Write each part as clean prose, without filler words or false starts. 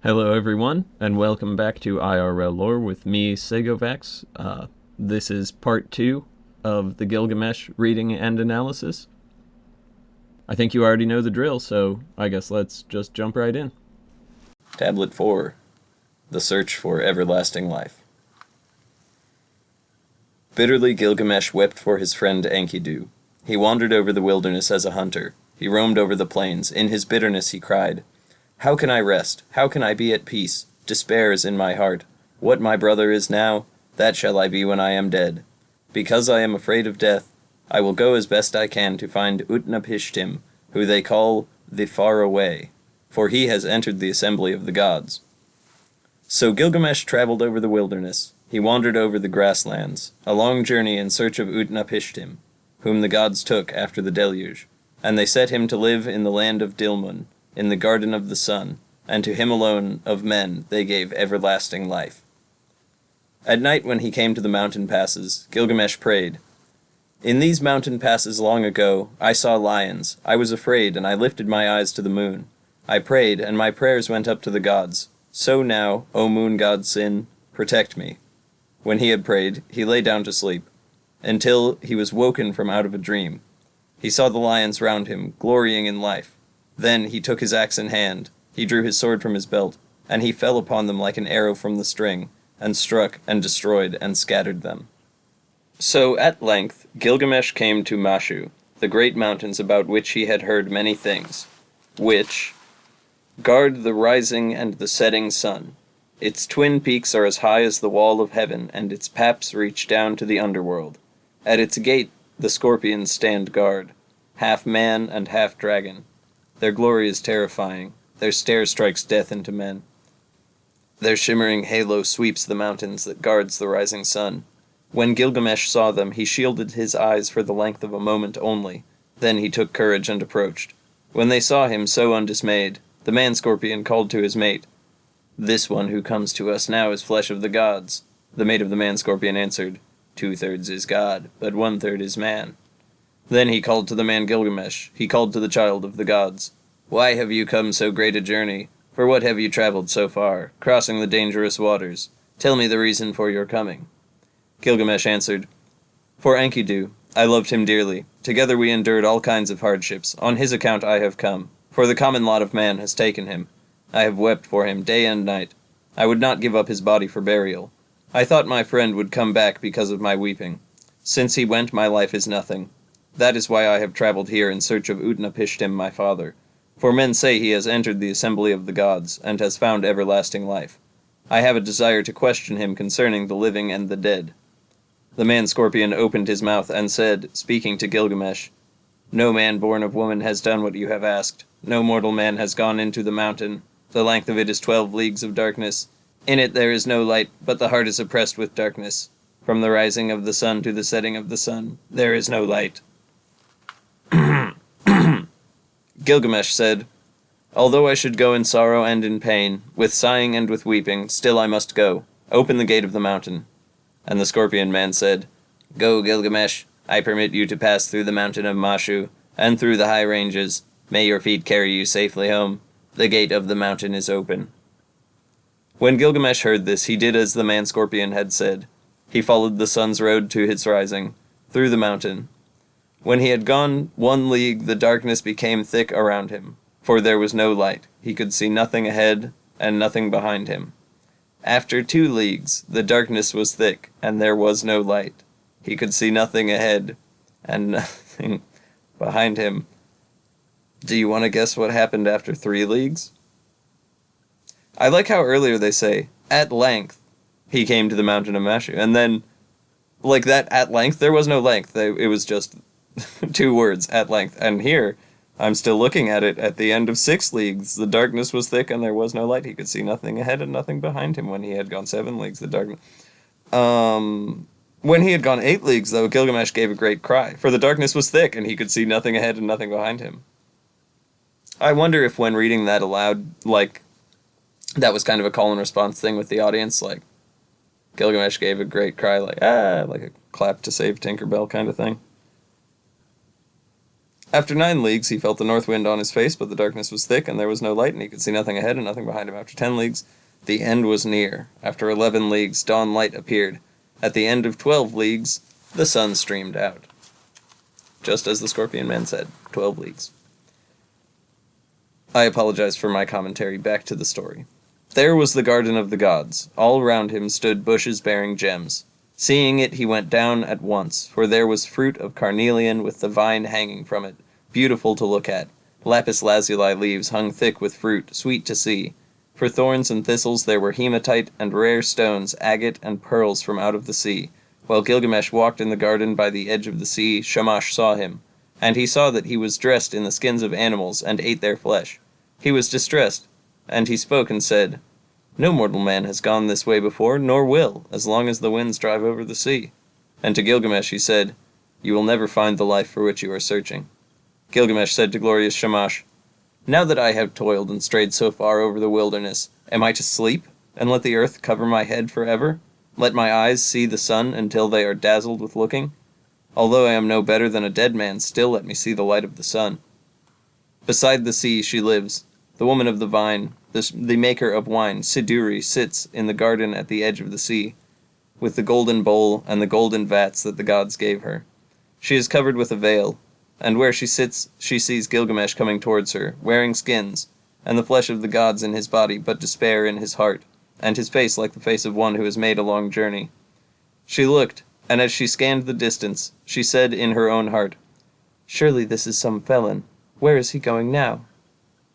Hello, everyone, and welcome back to IRL Lore with me, Segovax. This is part 2 of the Gilgamesh reading and analysis. I think you already know the drill, so I guess let's just jump right in. Tablet 4. The Search for Everlasting Life. Bitterly Gilgamesh wept for his friend Enkidu. He wandered over the wilderness as a hunter. He roamed over the plains. In his bitterness he cried, "How can I rest? How can I be at peace? Despair is in my heart. What my brother is now, that shall I be when I am dead. Because I am afraid of death, I will go as best I can to find Utnapishtim, who they call the Far Away, for he has entered the assembly of the gods." So Gilgamesh traveled over the wilderness. He wandered over the grasslands, a long journey in search of Utnapishtim, whom the gods took after the deluge, and they set him to live in the land of Dilmun, in the garden of the sun, and to him alone of men they gave everlasting life. At night when he came to the mountain passes, Gilgamesh prayed, "In these mountain passes long ago, I saw lions. I was afraid, and I lifted my eyes to the moon. I prayed, and my prayers went up to the gods. So now, O moon god Sin, protect me." When he had prayed, he lay down to sleep, until he was woken from out of a dream. He saw the lions round him, glorying in life. Then he took his axe in hand, he drew his sword from his belt, and he fell upon them like an arrow from the string, and struck and destroyed and scattered them. So at length Gilgamesh came to Mashu, the great mountains about which he had heard many things, which guard the rising and the setting sun. Its twin peaks are as high as the wall of heaven, and its paps reach down to the underworld. At its gate the scorpions stand guard, half man and half dragon. Their glory is terrifying. Their stare strikes death into men. Their shimmering halo sweeps the mountains that guards the rising sun. When Gilgamesh saw them, he shielded his eyes for the length of a moment only. Then he took courage and approached. When they saw him so undismayed, the man-scorpion called to his mate, "This one who comes to us now is flesh of the gods." The mate of the man-scorpion answered, "2/3 is God, but 1/3 is man." Then he called to the man Gilgamesh. He called to the child of the gods, "Why have you come so great a journey? For what have you traveled so far, crossing the dangerous waters? Tell me the reason for your coming." Gilgamesh answered, "For Enkidu. I loved him dearly. Together we endured all kinds of hardships. On his account I have come, for the common lot of man has taken him. I have wept for him day and night. I would not give up his body for burial. I thought my friend would come back because of my weeping. Since he went, my life is nothing. That is why I have traveled here in search of Utnapishtim, my father. For men say he has entered the assembly of the gods, and has found everlasting life. I have a desire to question him concerning the living and the dead." The man-scorpion opened his mouth and said, speaking to Gilgamesh, "No man born of woman has done what you have asked. No mortal man has gone into the mountain. The length of it is 12 leagues of darkness. In it there is no light, but the heart is oppressed with darkness. From the rising of the sun to the setting of the sun, there is no light." Gilgamesh said, "Although I should go in sorrow and in pain, with sighing and with weeping, still I must go. Open the gate of the mountain." And the scorpion man said, "Go, Gilgamesh. I permit you to pass through the mountain of Mashu, and through the high ranges. May your feet carry you safely home. The gate of the mountain is open." When Gilgamesh heard this, he did as the man-scorpion had said. He followed the sun's road to its rising, through the mountain. When he had gone 1 league, the darkness became thick around him, for there was no light. He could see nothing ahead, and nothing behind him. After 2 leagues, the darkness was thick, and there was no light. He could see nothing ahead, and nothing behind him. Do you want to guess what happened after 3 leagues? I like how earlier they say, "At length, he came to the mountain of Mashu," and then, like that at length, there was no length. It was just 2 words, at length. And here, I'm still looking at it. At the end of 6 leagues, the darkness was thick and there was no light. He could see nothing ahead and nothing behind him. When he had gone 7 leagues, the darkness... When he had gone 8 leagues, though, Gilgamesh gave a great cry, for the darkness was thick and he could see nothing ahead and nothing behind him. I wonder if when reading that aloud, like, that was kind of a call and response thing with the audience, like, Gilgamesh gave a great cry, like, ah, like a clap to save Tinkerbell kind of thing. After 9 leagues, he felt the north wind on his face, but the darkness was thick, and there was no light, and he could see nothing ahead and nothing behind him. After 10 leagues, the end was near. After 11 leagues, dawn light appeared. At the end of 12 leagues, the sun streamed out. Just as the Scorpion Man said, 12 leagues. I apologize for my commentary. Back to the story. There was the garden of the gods. All around him stood bushes bearing gems. Seeing it, he went down at once, for there was fruit of carnelian with the vine hanging from it, beautiful to look at. Lapis lazuli leaves hung thick with fruit, sweet to see. For thorns and thistles there were hematite and rare stones, agate and pearls from out of the sea. While Gilgamesh walked in the garden by the edge of the sea, Shamash saw him. And he saw that he was dressed in the skins of animals, and ate their flesh. He was distressed, and he spoke and said, "No mortal man has gone this way before, nor will, as long as the winds drive over the sea." And to Gilgamesh he said, "You will never find the life for which you are searching." Gilgamesh said to glorious Shamash, "Now that I have toiled and strayed so far over the wilderness, am I to sleep, and let the earth cover my head forever? Let my eyes see the sun until they are dazzled with looking? Although I am no better than a dead man, still let me see the light of the sun." Beside the sea she lives. The woman of the vine, the maker of wine, Siduri, sits in the garden at the edge of the sea, with the golden bowl and the golden vats that the gods gave her. She is covered with a veil, and where she sits she sees Gilgamesh coming towards her, wearing skins, and the flesh of the gods in his body, but despair in his heart, and his face like the face of one who has made a long journey. She looked, and as she scanned the distance, she said in her own heart, "Surely this is some felon. Where is he going now?"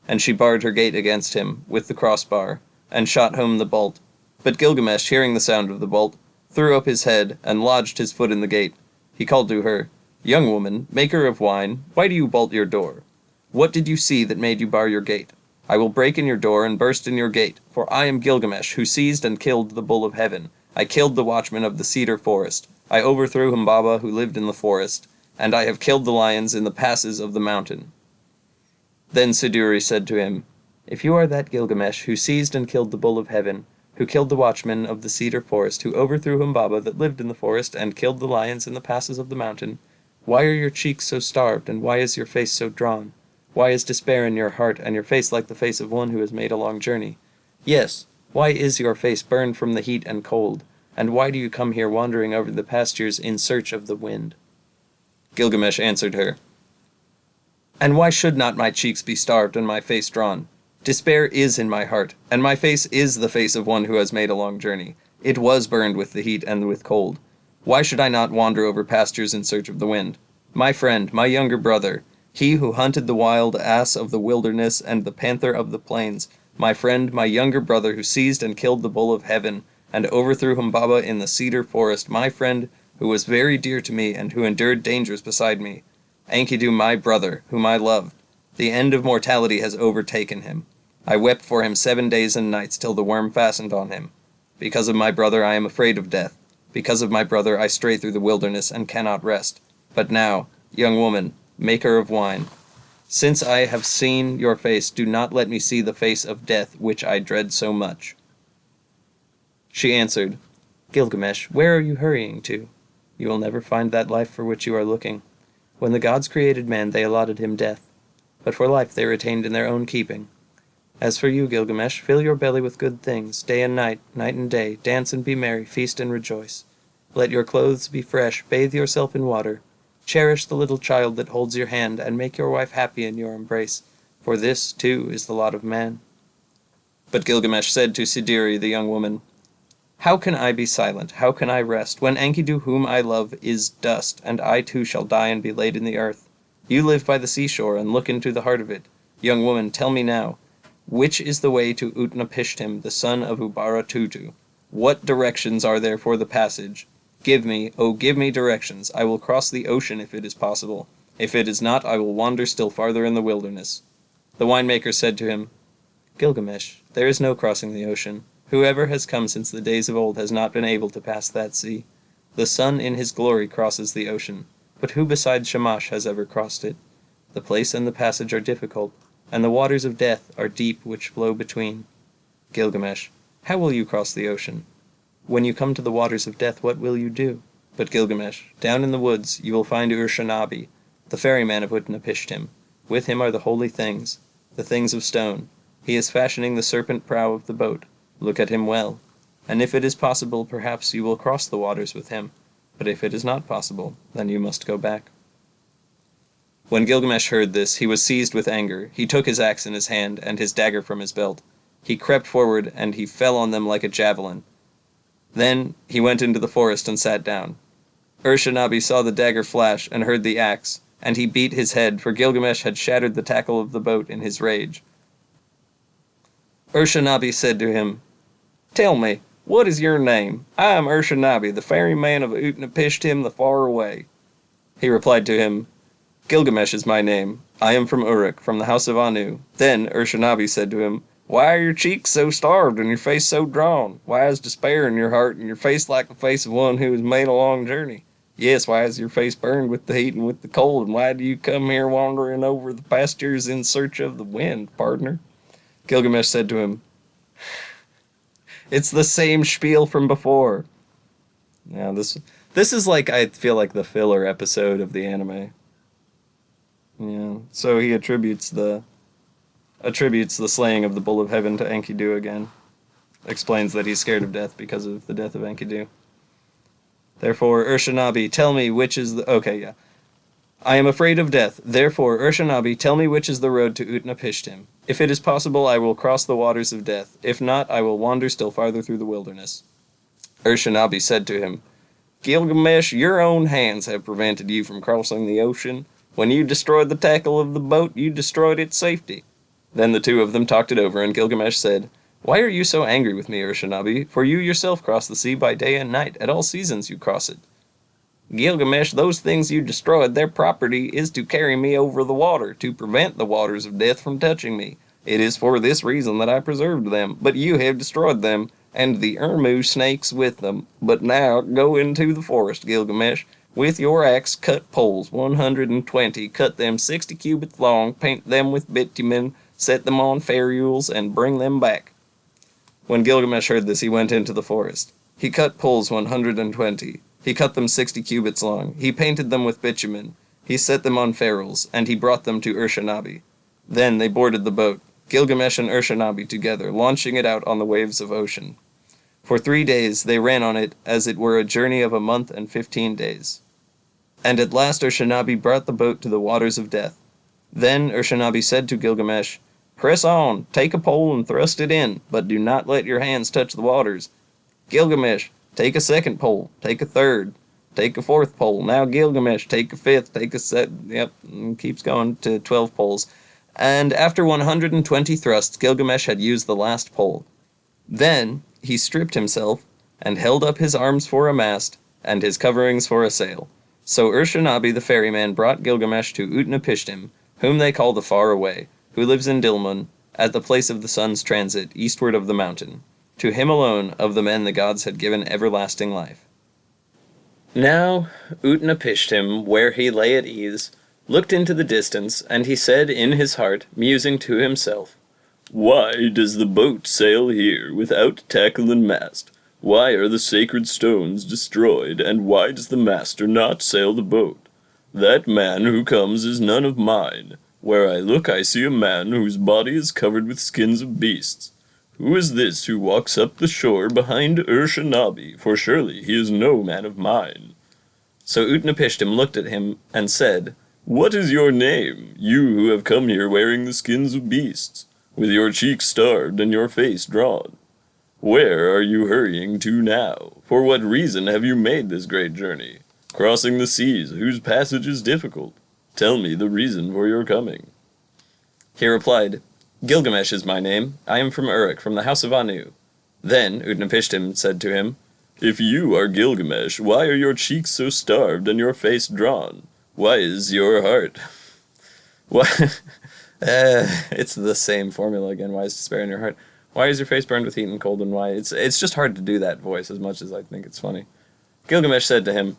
And she barred her gate against him with the crossbar, and shot home the bolt. But Gilgamesh, hearing the sound of the bolt, threw up his head, and lodged his foot in the gate. He called to her, "Young woman, maker of wine, why do you bolt your door? What did you see that made you bar your gate? I will break in your door and burst in your gate, for I am Gilgamesh, who seized and killed the bull of heaven. I killed the watchman of the cedar forest. I overthrew Humbaba, who lived in the forest, and I have killed the lions in the passes of the mountain." Then Siduri said to him, "If you are that Gilgamesh who seized and killed the bull of heaven, who killed the watchman of the cedar forest, who overthrew Humbaba that lived in the forest, and killed the lions in the passes of the mountain, why are your cheeks so starved, and why is your face so drawn? Why is despair in your heart, and your face like the face of one who has made a long journey? Yes, why is your face burned from the heat and cold, and why do you come here wandering over the pastures in search of the wind?" Gilgamesh answered her, "And why should not my cheeks be starved and my face drawn? Despair is in my heart, and my face is the face of one who has made a long journey. It was burned with the heat and with cold. Why should I not wander over pastures in search of the wind? My friend, my younger brother, he who hunted the wild ass of the wilderness and the panther of the plains, my friend, my younger brother who seized and killed the bull of heaven, and overthrew Humbaba in the cedar forest, my friend, who was very dear to me and who endured dangers beside me. Enkidu, my brother, whom I loved. The end of mortality has overtaken him. I wept for him 7 days and nights till the worm fastened on him. Because of my brother I am afraid of death. Because of my brother I stray through the wilderness and cannot rest. But now, young woman, maker of wine, since I have seen your face, do not let me see the face of death which I dread so much." She answered, "Gilgamesh, where are you hurrying to? You will never find that life for which you are looking. When the gods created man, they allotted him death, but for life they retained in their own keeping. As for you, Gilgamesh, fill your belly with good things, day and night and day, dance and be merry, feast and rejoice. Let your clothes be fresh, bathe yourself in water, cherish the little child that holds your hand, and make your wife happy in your embrace, for this, too, is the lot of man." But Gilgamesh said to Siduri, the young woman, "How can I be silent? How can I rest, when Enkidu whom I love is dust, and I too shall die and be laid in the earth? You live by the seashore, and look into the heart of it. Young woman, tell me now, which is the way to Utnapishtim, the son of Ubaratutu? What directions are there for the passage? Give me, oh give me directions. I will cross the ocean if it is possible. If it is not, I will wander still farther in the wilderness." The winemaker said to him, "Gilgamesh, there is no crossing the ocean. Whoever has come since the days of old has not been able to pass that sea. The sun in his glory crosses the ocean, but who besides Shamash has ever crossed it? The place and the passage are difficult, and the waters of death are deep which flow between. Gilgamesh, how will you cross the ocean? When you come to the waters of death, what will you do? But Gilgamesh, down in the woods you will find Urshanabi, The ferryman of Utnapishtim. With him are the holy things, the things of stone. He is fashioning the serpent prow of the boat. Look at him well. And if it is possible, perhaps you will cross the waters with him. But if it is not possible, then you must go back. When Gilgamesh heard this, he was seized with anger. He took his axe in his hand, and his dagger from his belt. He crept forward, and he fell on them like a javelin. Then he went into the forest and sat down. Ur-Shanabi saw the dagger flash and heard the axe, and he beat his head, for Gilgamesh had shattered the tackle of the boat in his rage. Ur-Shanabi said to him, "Tell me, what is your name? I am Ur-Shanabi, the ferryman of Utnapishtim the far away." He replied to him, "Gilgamesh is my name. I am from Uruk, from the house of Anu." Then Ur-Shanabi said to him, "Why are your cheeks so starved and your face so drawn? Why is despair in your heart and your face like the face of one who has made a long journey? Yes, why is your face burned with the heat and with the cold? And why do you come here wandering over the pastures in search of the wind, partner?" Gilgamesh said to him, "It's the same spiel from before." Now this is like, I feel like, the filler episode of the anime. Yeah. So he attributes the slaying of the Bull of Heaven to Enkidu again. Explains that he's scared of death because of the death of Enkidu. Therefore, Ur-Shanabi, tell me which is the... Okay, yeah. "I am afraid of death. Therefore, Ur-Shanabi, tell me which is the road to Utnapishtim. If it is possible, I will cross the waters of death. If not, I will wander still farther through the wilderness." Ur-Shanabi said to him, "Gilgamesh, your own hands have prevented you from crossing the ocean. When you destroyed the tackle of the boat, you destroyed its safety." Then the two of them talked it over, and Gilgamesh said, "Why are you so angry with me, Ur-Shanabi? For you yourself cross the sea by day and night. At all seasons you cross it." "Gilgamesh, those things you destroyed, their property is to carry me over the water, to prevent the waters of death from touching me. It is for this reason that I preserved them, but you have destroyed them, and the Irmu snakes with them. But now go into the forest, Gilgamesh. With your axe, cut poles, 120, cut them 60 cubits long, paint them with bitumen, set them on ferules, and bring them back." When Gilgamesh heard this, he went into the forest. He cut poles 120. He cut them 60 cubits long. He painted them with bitumen. He set them on ferules, and he brought them to Ur-Shanabi. Then they boarded the boat, Gilgamesh and Ur-Shanabi together, launching it out on the waves of ocean. For 3 days they ran on it as it were a journey of a month and 15 days. And at last Ur-Shanabi brought the boat to the waters of death. Then Ur-Shanabi said to Gilgamesh, "Press on, take a pole and thrust it in, but do not let your hands touch the waters. Gilgamesh, take a second pole, take a third, take a fourth pole. Now Gilgamesh, take a fifth, take a yep, and keeps going to 12 poles. And after 120 thrusts, Gilgamesh had used the last pole. Then he stripped himself, and held up his arms for a mast, and his coverings for a sail. So Ur-Shanabi the ferryman brought Gilgamesh to Utnapishtim, whom they call the Far Away, who lives in Dilmun, at the place of the sun's transit, eastward of the mountain. To him alone of the men the gods had given everlasting life. Now Utnapishtim, where he lay at ease, looked into the distance, and he said in his heart, musing to himself, "Why does the boat sail here without tackle and mast? Why are the sacred stones destroyed, and why does the master not sail the boat? That man who comes is none of mine. Where I look I see a man whose body is covered with skins of beasts. Who is this who walks up the shore behind Ur-Shanabi? For surely he is no man of mine." So Utnapishtim looked at him and said, "What is your name, you who have come here wearing the skins of beasts, with your cheeks starved and your face drawn? Where are you hurrying to now? For what reason have you made this great journey, crossing the seas whose passage is difficult? Tell me the reason for your coming." He replied, "Gilgamesh is my name. I am from Uruk, from the house of Anu." Then Utnapishtim said to him, "If you are Gilgamesh, why are your cheeks so starved and your face drawn? Why is your heart... Why... it's the same formula again. Why is despair in your heart? Why is your face burned with heat and cold, and why?" It's just hard to do that voice as much as I think it's funny. Gilgamesh said to him,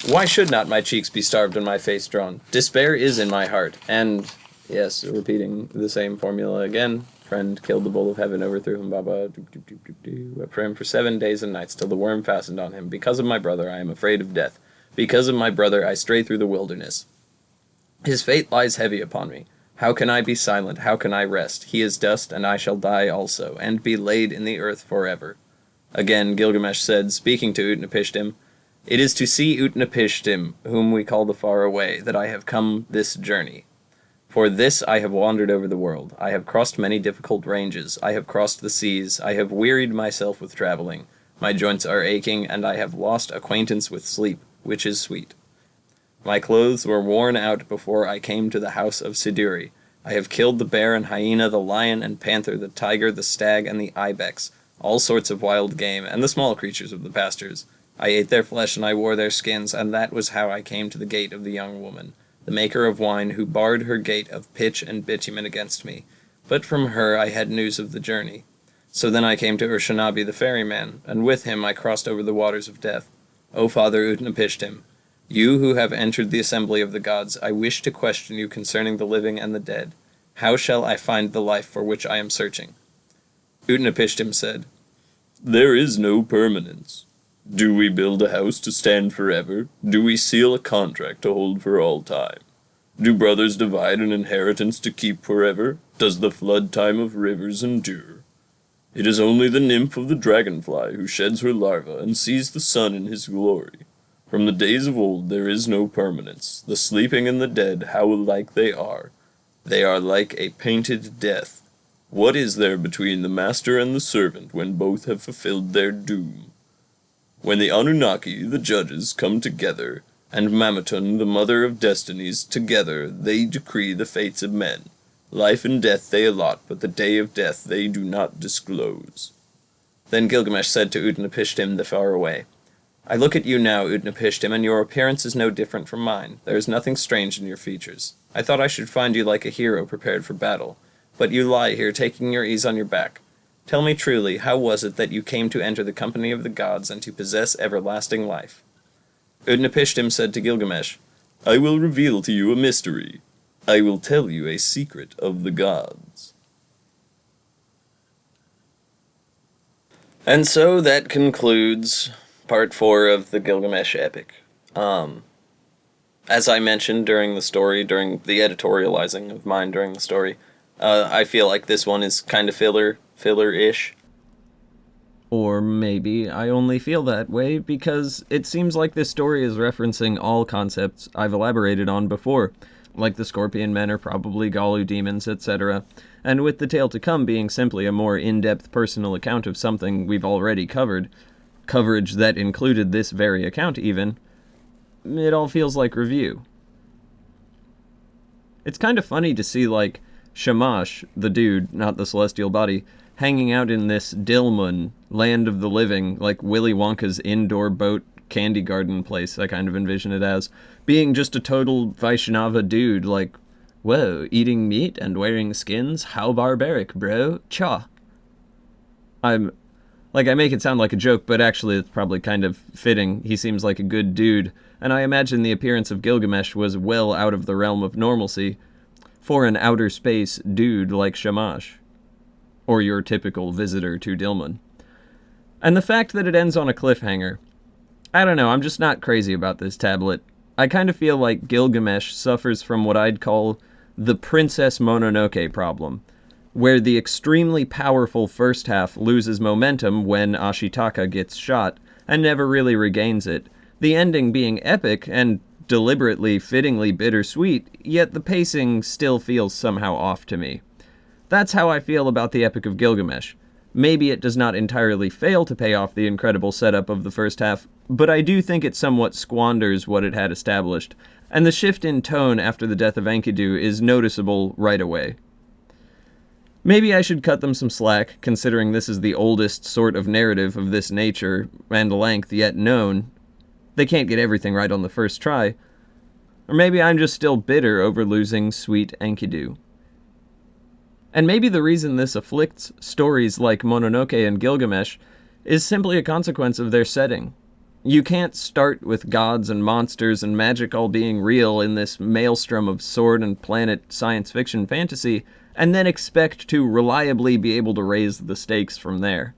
"Why should not my cheeks be starved and my face drawn? Despair is in my heart, and..." Yes, repeating the same formula again. Friend killed the Bull of Heaven, overthrew him, Baba. Wept for him for 7 days and nights, till the worm fastened on him. Because of my brother, I am afraid of death. Because of my brother, I stray through the wilderness. His fate lies heavy upon me. How can I be silent? How can I rest? He is dust, and I shall die also, and be laid in the earth forever. Again Gilgamesh said, speaking to Utnapishtim, It is to see Utnapishtim, whom we call the Far Away, that I have come this journey. For this I have wandered over the world. I have crossed many difficult ranges. I have crossed the seas. I have wearied myself with traveling. My joints are aching, and I have lost acquaintance with sleep, which is sweet. My clothes were worn out before I came to the house of Siduri. I have killed the bear and hyena, the lion and panther, the tiger, the stag, and the ibex, all sorts of wild game, and the small creatures of the pastures. I ate their flesh, and I wore their skins, and that was how I came to the gate of the young woman, the maker of wine, who barred her gate of pitch and bitumen against me. But from her I had news of the journey. So then I came to Urshanabi the ferryman, and with him I crossed over the waters of death. O Father Utnapishtim, you who have entered the assembly of the gods, I wish to question you concerning the living and the dead. How shall I find the life for which I am searching? Utnapishtim said, There is no permanence. Do we build a house to stand forever? Do we seal a contract to hold for all time? Do brothers divide an inheritance to keep forever? Does the flood time of rivers endure? It is only the nymph of the dragonfly who sheds her larva and sees the sun in his glory. From the days of old there is no permanence. The sleeping and the dead, how alike they are. They are like a painted death. What is there between the master and the servant when both have fulfilled their doom? When the Anunnaki, the judges, come together, and Mamatun, the mother of destinies, together, they decree the fates of men. Life and death they allot, but the day of death they do not disclose. Then Gilgamesh said to Utnapishtim the Far Away, I look at you now, Utnapishtim, and your appearance is no different from mine. There is nothing strange in your features. I thought I should find you like a hero prepared for battle, but you lie here taking your ease on your back. Tell me truly, how was it that you came to enter the company of the gods and to possess everlasting life? Utnapishtim said to Gilgamesh, I will reveal to you a mystery. I will tell you a secret of the gods. And so that concludes part 4 of the Gilgamesh epic. As I mentioned during the story, during the editorializing of mine during the story, I feel like this one is kind of filler-ish. Or maybe I only feel that way because it seems like this story is referencing all concepts I've elaborated on before, like the Scorpion Men are probably Galu demons, etc., and with the tale to come being simply a more in-depth personal account of something we've already covered, coverage that included this very account even, it all feels like review. It's kind of funny to see, like, Shamash, the dude, not the celestial body, hanging out in this Dilmun, land of the living, like Willy Wonka's indoor boat candy garden place, I kind of envision it as, being just a total Vaishnava dude, like, whoa, eating meat and wearing skins? How barbaric, bro. Cha. I make it sound like a joke, but actually it's probably kind of fitting. He seems like a good dude, and I imagine the appearance of Gilgamesh was well out of the realm of normalcy for an outer space dude like Shamash, or your typical visitor to Dilmun. And the fact that it ends on a cliffhanger, I don't know, I'm just not crazy about this tablet. I kind of feel like Gilgamesh suffers from what I'd call the Princess Mononoke problem, where the extremely powerful first half loses momentum when Ashitaka gets shot, and never really regains it, the ending being epic and deliberately, fittingly bittersweet, yet the pacing still feels somehow off to me. That's how I feel about the Epic of Gilgamesh. Maybe it does not entirely fail to pay off the incredible setup of the first half, but I do think it somewhat squanders what it had established, and the shift in tone after the death of Enkidu is noticeable right away. Maybe I should cut them some slack, considering this is the oldest sort of narrative of this nature and length yet known. They can't get everything right on the first try. Or maybe I'm just still bitter over losing sweet Enkidu. And maybe the reason this afflicts stories like Mononoke and Gilgamesh is simply a consequence of their setting. You can't start with gods and monsters and magic all being real in this maelstrom of sword and planet science fiction fantasy, and then expect to reliably be able to raise the stakes from there.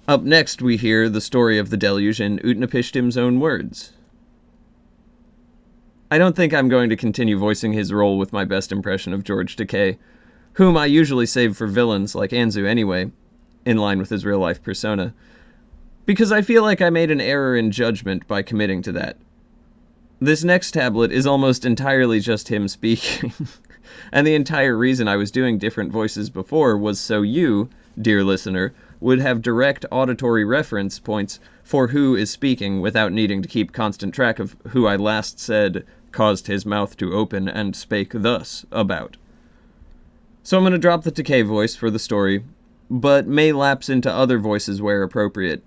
Up next we hear the story of the deluge in Utnapishtim's own words. I don't think I'm going to continue voicing his role with my best impression of George Takei, whom I usually save for villains like Anzu anyway, in line with his real life persona, because I feel like I made an error in judgment by committing to that. This next tablet is almost entirely just him speaking, and the entire reason I was doing different voices before was so you, dear listener, would have direct auditory reference points for who is speaking without needing to keep constant track of who I last said caused his mouth to open and spake thus about. So I'm going to drop the Takei voice for the story, but may lapse into other voices where appropriate.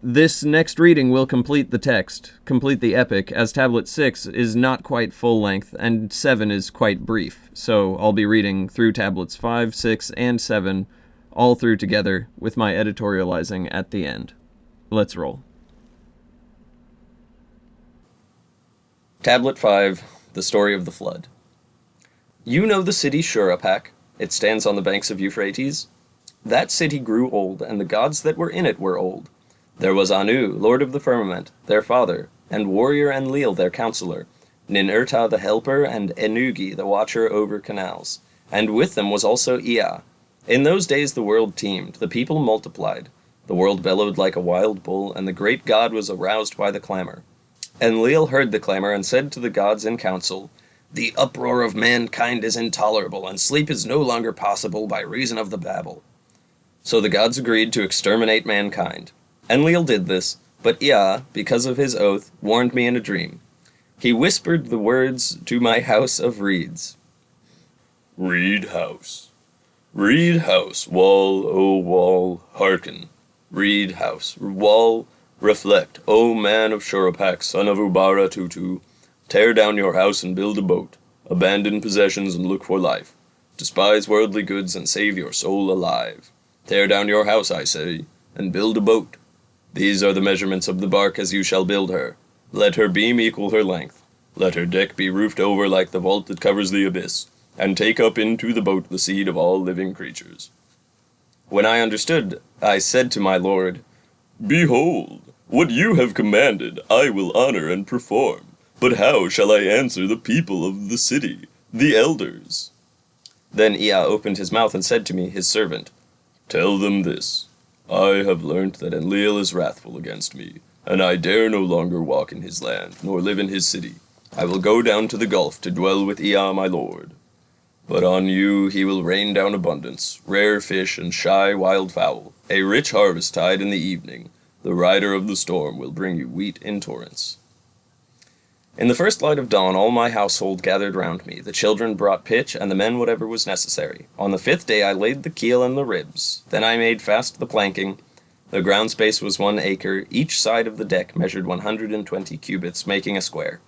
This next reading will complete the text, complete the epic, as Tablet 6 is not quite full length and 7 is quite brief, so I'll be reading through Tablets 5, 6, and 7, all through together, with my editorializing at the end. Let's roll. Tablet 5, The Story of the Flood. You know the city Shurapak. It stands on the banks of Euphrates. That city grew old, and the gods that were in it were old. There was Anu, lord of the firmament, their father, and warrior Enlil their counselor, Ninurta the helper, and Ennugi the watcher over canals. And with them was also Ea. In those days the world teemed, the people multiplied. The world bellowed like a wild bull, and the great god was aroused by the clamor. Enlil heard the clamor and said to the gods in council, "The uproar of mankind is intolerable, and sleep is no longer possible by reason of the babel." So the gods agreed to exterminate mankind. Enlil did this, but Ea, because of his oath, warned me in a dream. He whispered the words to my house of reeds. Reed house, wall, O wall, hearken. Reed house, wall, reflect, O man of Shurapak, son of Ubara Tutu. Tear down your house and build a boat. Abandon possessions and look for life. Despise worldly goods and save your soul alive. Tear down your house, I say, and build a boat. These are the measurements of the bark as you shall build her. Let her beam equal her length. Let her deck be roofed over like the vault that covers the abyss, and take up into the boat the seed of all living creatures. When I understood, I said to my lord, Behold, what you have commanded I will honor and perform, but how shall I answer the people of the city, the elders? Then Ea opened his mouth and said to me, his servant, Tell them this. I have learnt that Enlil is wrathful against me, and I dare no longer walk in his land, nor live in his city. I will go down to the gulf to dwell with Ea my lord. But on you he will rain down abundance, rare fish and shy wild fowl, a rich harvest tide in the evening. The rider of the storm will bring you wheat in torrents. In the first light of dawn all my household gathered round me. The children brought pitch, and the men whatever was necessary. On the 5th day I laid the keel and the ribs. Then I made fast the planking. The ground space was 1 acre. Each side of the deck measured 120 cubits, making a square.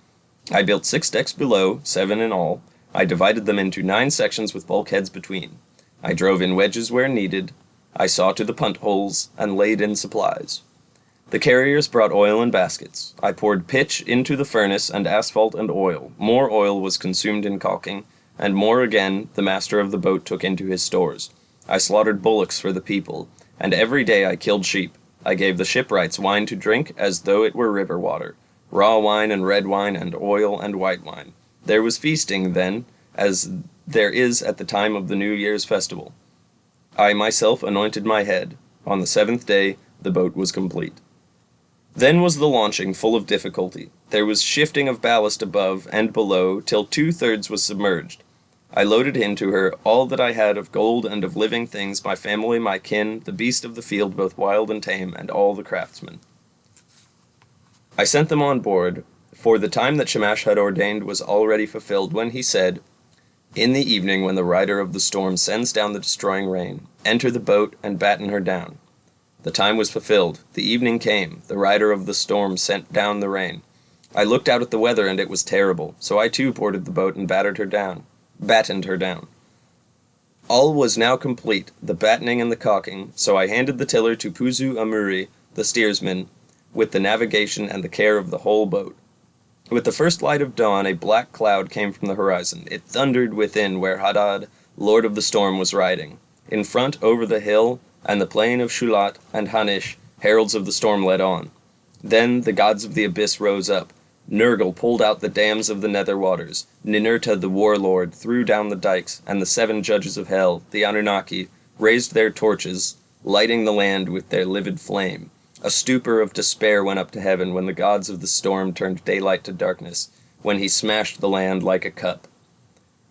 I built 6 decks below, 7 in all. I divided them into 9 sections with bulkheads between. I drove in wedges where needed. I saw to the punt holes, and laid in supplies. The carriers brought oil in baskets. I poured pitch into the furnace, and asphalt and oil. More oil was consumed in caulking, and more again the master of the boat took into his stores. I slaughtered bullocks for the people, and every day I killed sheep. I gave the shipwrights wine to drink as though it were river water, raw wine and red wine and oil and white wine. There was feasting then, as there is at the time of the New Year's festival. I myself anointed my head. On the 7th day the boat was complete. Then was the launching full of difficulty. There was shifting of ballast above and below, till 2/3 was submerged. I loaded into her all that I had of gold and of living things, my family, my kin, the beast of the field, both wild and tame, and all the craftsmen. I sent them on board, for the time that Shamash had ordained was already fulfilled, when he said, In the evening, when the rider of the storm sends down the destroying rain, enter the boat and batten her down. The time was fulfilled. The evening came. The rider of the storm sent down the rain. I looked out at the weather, and it was terrible. So I too boarded the boat and battened her down. All was now complete, the battening and the caulking. So I handed the tiller to Puzu Amuri, the steersman, with the navigation and the care of the whole boat. With the first light of dawn, a black cloud came from the horizon. It thundered within where Hadad, lord of the storm, was riding. In front, over the hill, and the plain of Shulat and Hanish, heralds of the storm led on. Then the gods of the abyss rose up, Nergal pulled out the dams of the nether waters. Ninurta the warlord threw down the dikes, and the 7 judges of hell, the Anunnaki, raised their torches, lighting the land with their livid flame. A stupor of despair went up to heaven when the gods of the storm turned daylight to darkness, when he smashed the land like a cup.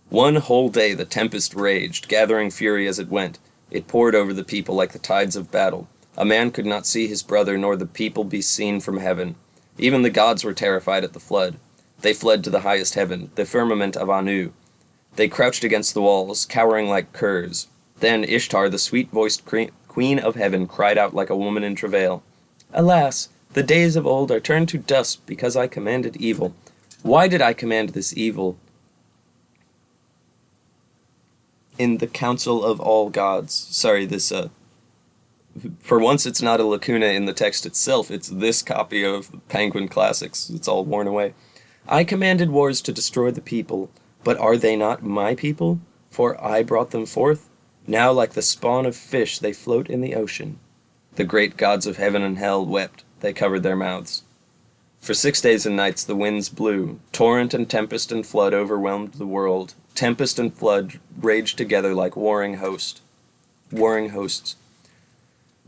One whole day the tempest raged, gathering fury as it went. It poured over the people like the tides of battle. A man could not see his brother, nor the people be seen from heaven. Even the gods were terrified at the flood. They fled to the highest heaven, the firmament of Anu. They crouched against the walls, cowering like curs. Then Ishtar, the sweet-voiced queen of heaven, cried out like a woman in travail. Alas, the days of old are turned to dust because I commanded evil. Why did I command this evil in the council of all gods? Sorry, for once it's not a lacuna in the text itself, it's this copy of Penguin Classics. It's all worn away. I commanded wars to destroy the people, but are they not my people? For I brought them forth. Now like the spawn of fish they float in the ocean. The great gods of heaven and hell wept, they covered their mouths. For 6 days and nights the winds blew, torrent and tempest and flood overwhelmed the world. Tempest and flood raged together like warring hosts.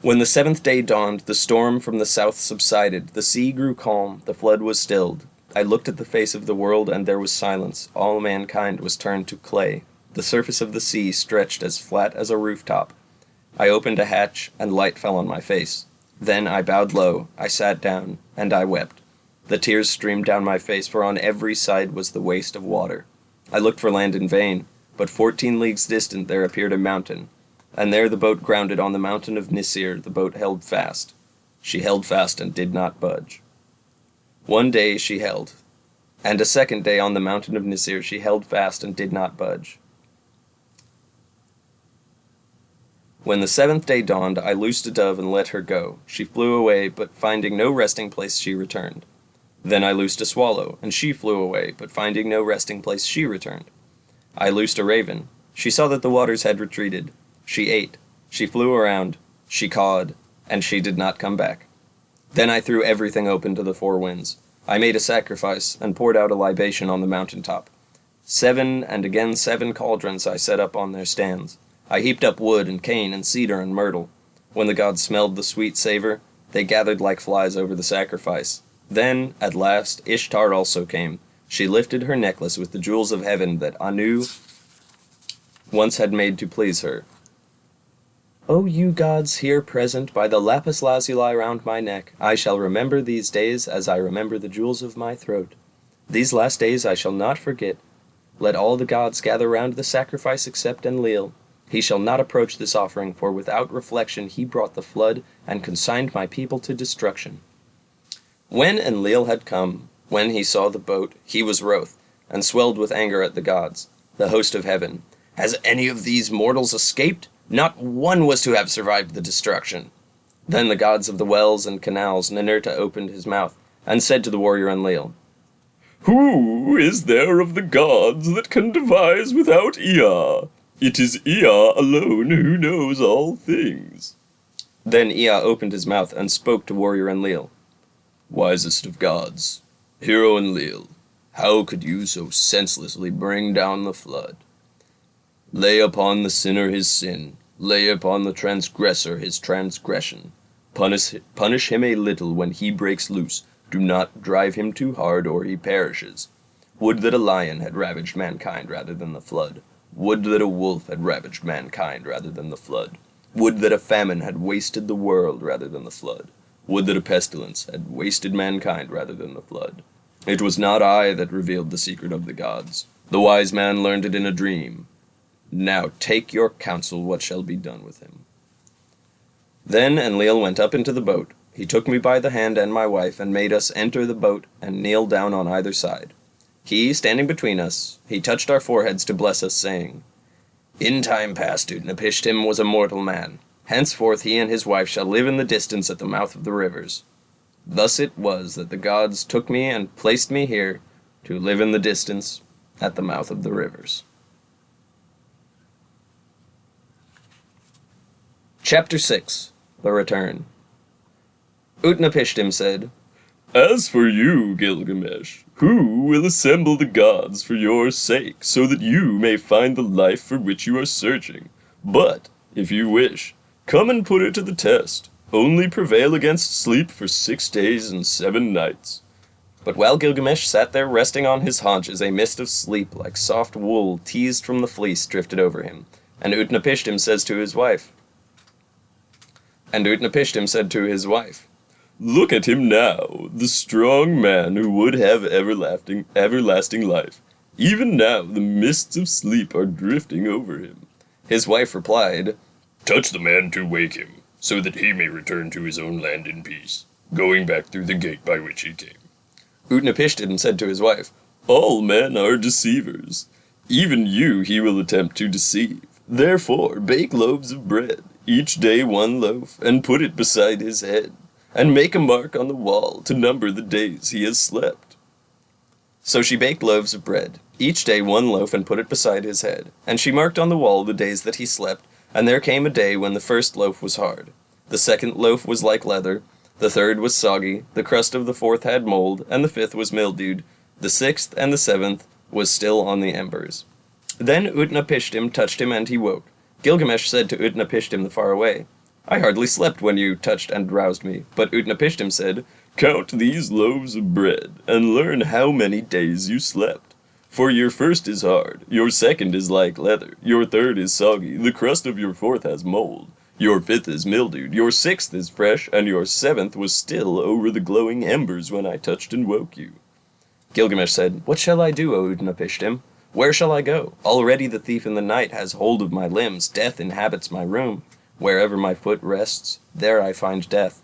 When the 7th day dawned, the storm from the south subsided, the sea grew calm, the flood was stilled. I looked at the face of the world, and there was silence. All mankind was turned to clay. The surface of the sea stretched as flat as a rooftop. I opened a hatch, and light fell on my face. Then I bowed low, I sat down, and I wept. The tears streamed down my face, for on every side was the waste of water. I looked for land in vain, but 14 leagues distant there appeared a mountain. And there the boat grounded on the mountain of Nisir. The boat held fast. She held fast and did not budge. 1 day she held, and a 2nd day on the mountain of Nisir she held fast and did not budge. When the 7th day dawned, I loosed a dove and let her go. She flew away, but finding no resting place she returned. Then I loosed a swallow, and she flew away, but finding no resting place she returned. I loosed a raven. She saw that the waters had retreated. She ate, she flew around, she cawed, and she did not come back. Then I threw everything open to the 4 winds. I made a sacrifice, and poured out a libation on the mountain top. 7 and again 7 cauldrons I set up on their stands. I heaped up wood and cane and cedar and myrtle. When the gods smelled the sweet savor, they gathered like flies over the sacrifice. Then, at last, Ishtar also came. She lifted her necklace with the jewels of heaven that Anu once had made to please her. O you gods here present, by the lapis lazuli round my neck, I shall remember these days as I remember the jewels of my throat. These last days I shall not forget. Let all the gods gather round the sacrifice except Enlil. He shall not approach this offering, for without reflection he brought the flood and consigned my people to destruction. When Enlil had come, when he saw the boat, he was wroth, and swelled with anger at the gods, the host of heaven. Has any of these mortals escaped? Not one was to have survived the destruction. Then the gods of the wells and canals, Ninurta opened his mouth, and said to the warrior Enlil, Who is there of the gods that can devise without Ea? It is Ea alone who knows all things. Then Ea opened his mouth and spoke to warrior Enlil. Wisest of gods, hero Enlil, how could you so senselessly bring down the flood? Lay upon the sinner his sin, lay upon the transgressor his transgression. Punish him a little when he breaks loose, do not drive him too hard or he perishes. Would that a lion had ravaged mankind rather than the flood. Would that a wolf had ravaged mankind rather than the flood. Would that a famine had wasted the world rather than the flood. Would that a pestilence had wasted mankind rather than the flood. It was not I that revealed the secret of the gods. The wise man learned it in a dream. Now take your counsel what shall be done with him. Then Enlil went up into the boat. He took me by the hand and my wife, and made us enter the boat and kneel down on either side. He, standing between us, he touched our foreheads to bless us, saying, In time past Utnapishtim was a mortal man. Henceforth he and his wife shall live in the distance at the mouth of the rivers. Thus it was that the gods took me and placed me here to live in the distance at the mouth of the rivers. Chapter 6 The Return. Utnapishtim said, As for you, Gilgamesh, Who will assemble the gods for your sake, so that you may find the life for which you are searching? But, if you wish, come and put it to the test. Only prevail against sleep for 6 days and 7 nights. But while Gilgamesh sat there resting on his haunches, a mist of sleep, like soft wool teased from the fleece, drifted over him. And Utnapishtim says to his wife, Look at him now, the strong man who would have everlasting life. Even now the mists of sleep are drifting over him. His wife replied, Touch the man to wake him, so that he may return to his own land in peace, going back through the gate by which he came. Utnapishtim said to his wife, All men are deceivers. Even you he will attempt to deceive. Therefore bake loaves of bread, each day 1 loaf, and put it beside his head, and make a mark on the wall to number the days he has slept. So she baked loaves of bread, each day 1 loaf, and put it beside his head, and she marked on the wall the days that he slept, and there came a day when the first loaf was hard, the second loaf was like leather, the third was soggy, the crust of the fourth had mold, and the fifth was mildewed, the sixth and the seventh was still on the embers. Then Utnapishtim touched him and he woke. Gilgamesh said to Utnapishtim the faraway, I hardly slept when you touched and roused me. But Utnapishtim said, Count these loaves of bread, and learn how many days you slept. For your first is hard, your second is like leather, your third is soggy, the crust of your fourth has mold, your fifth is mildewed, your sixth is fresh, and your seventh was still over the glowing embers when I touched and woke you. Gilgamesh said, What shall I do, O Utnapishtim? Where shall I go? Already the thief in the night has hold of my limbs, death inhabits my room. Wherever my foot rests, there I find death.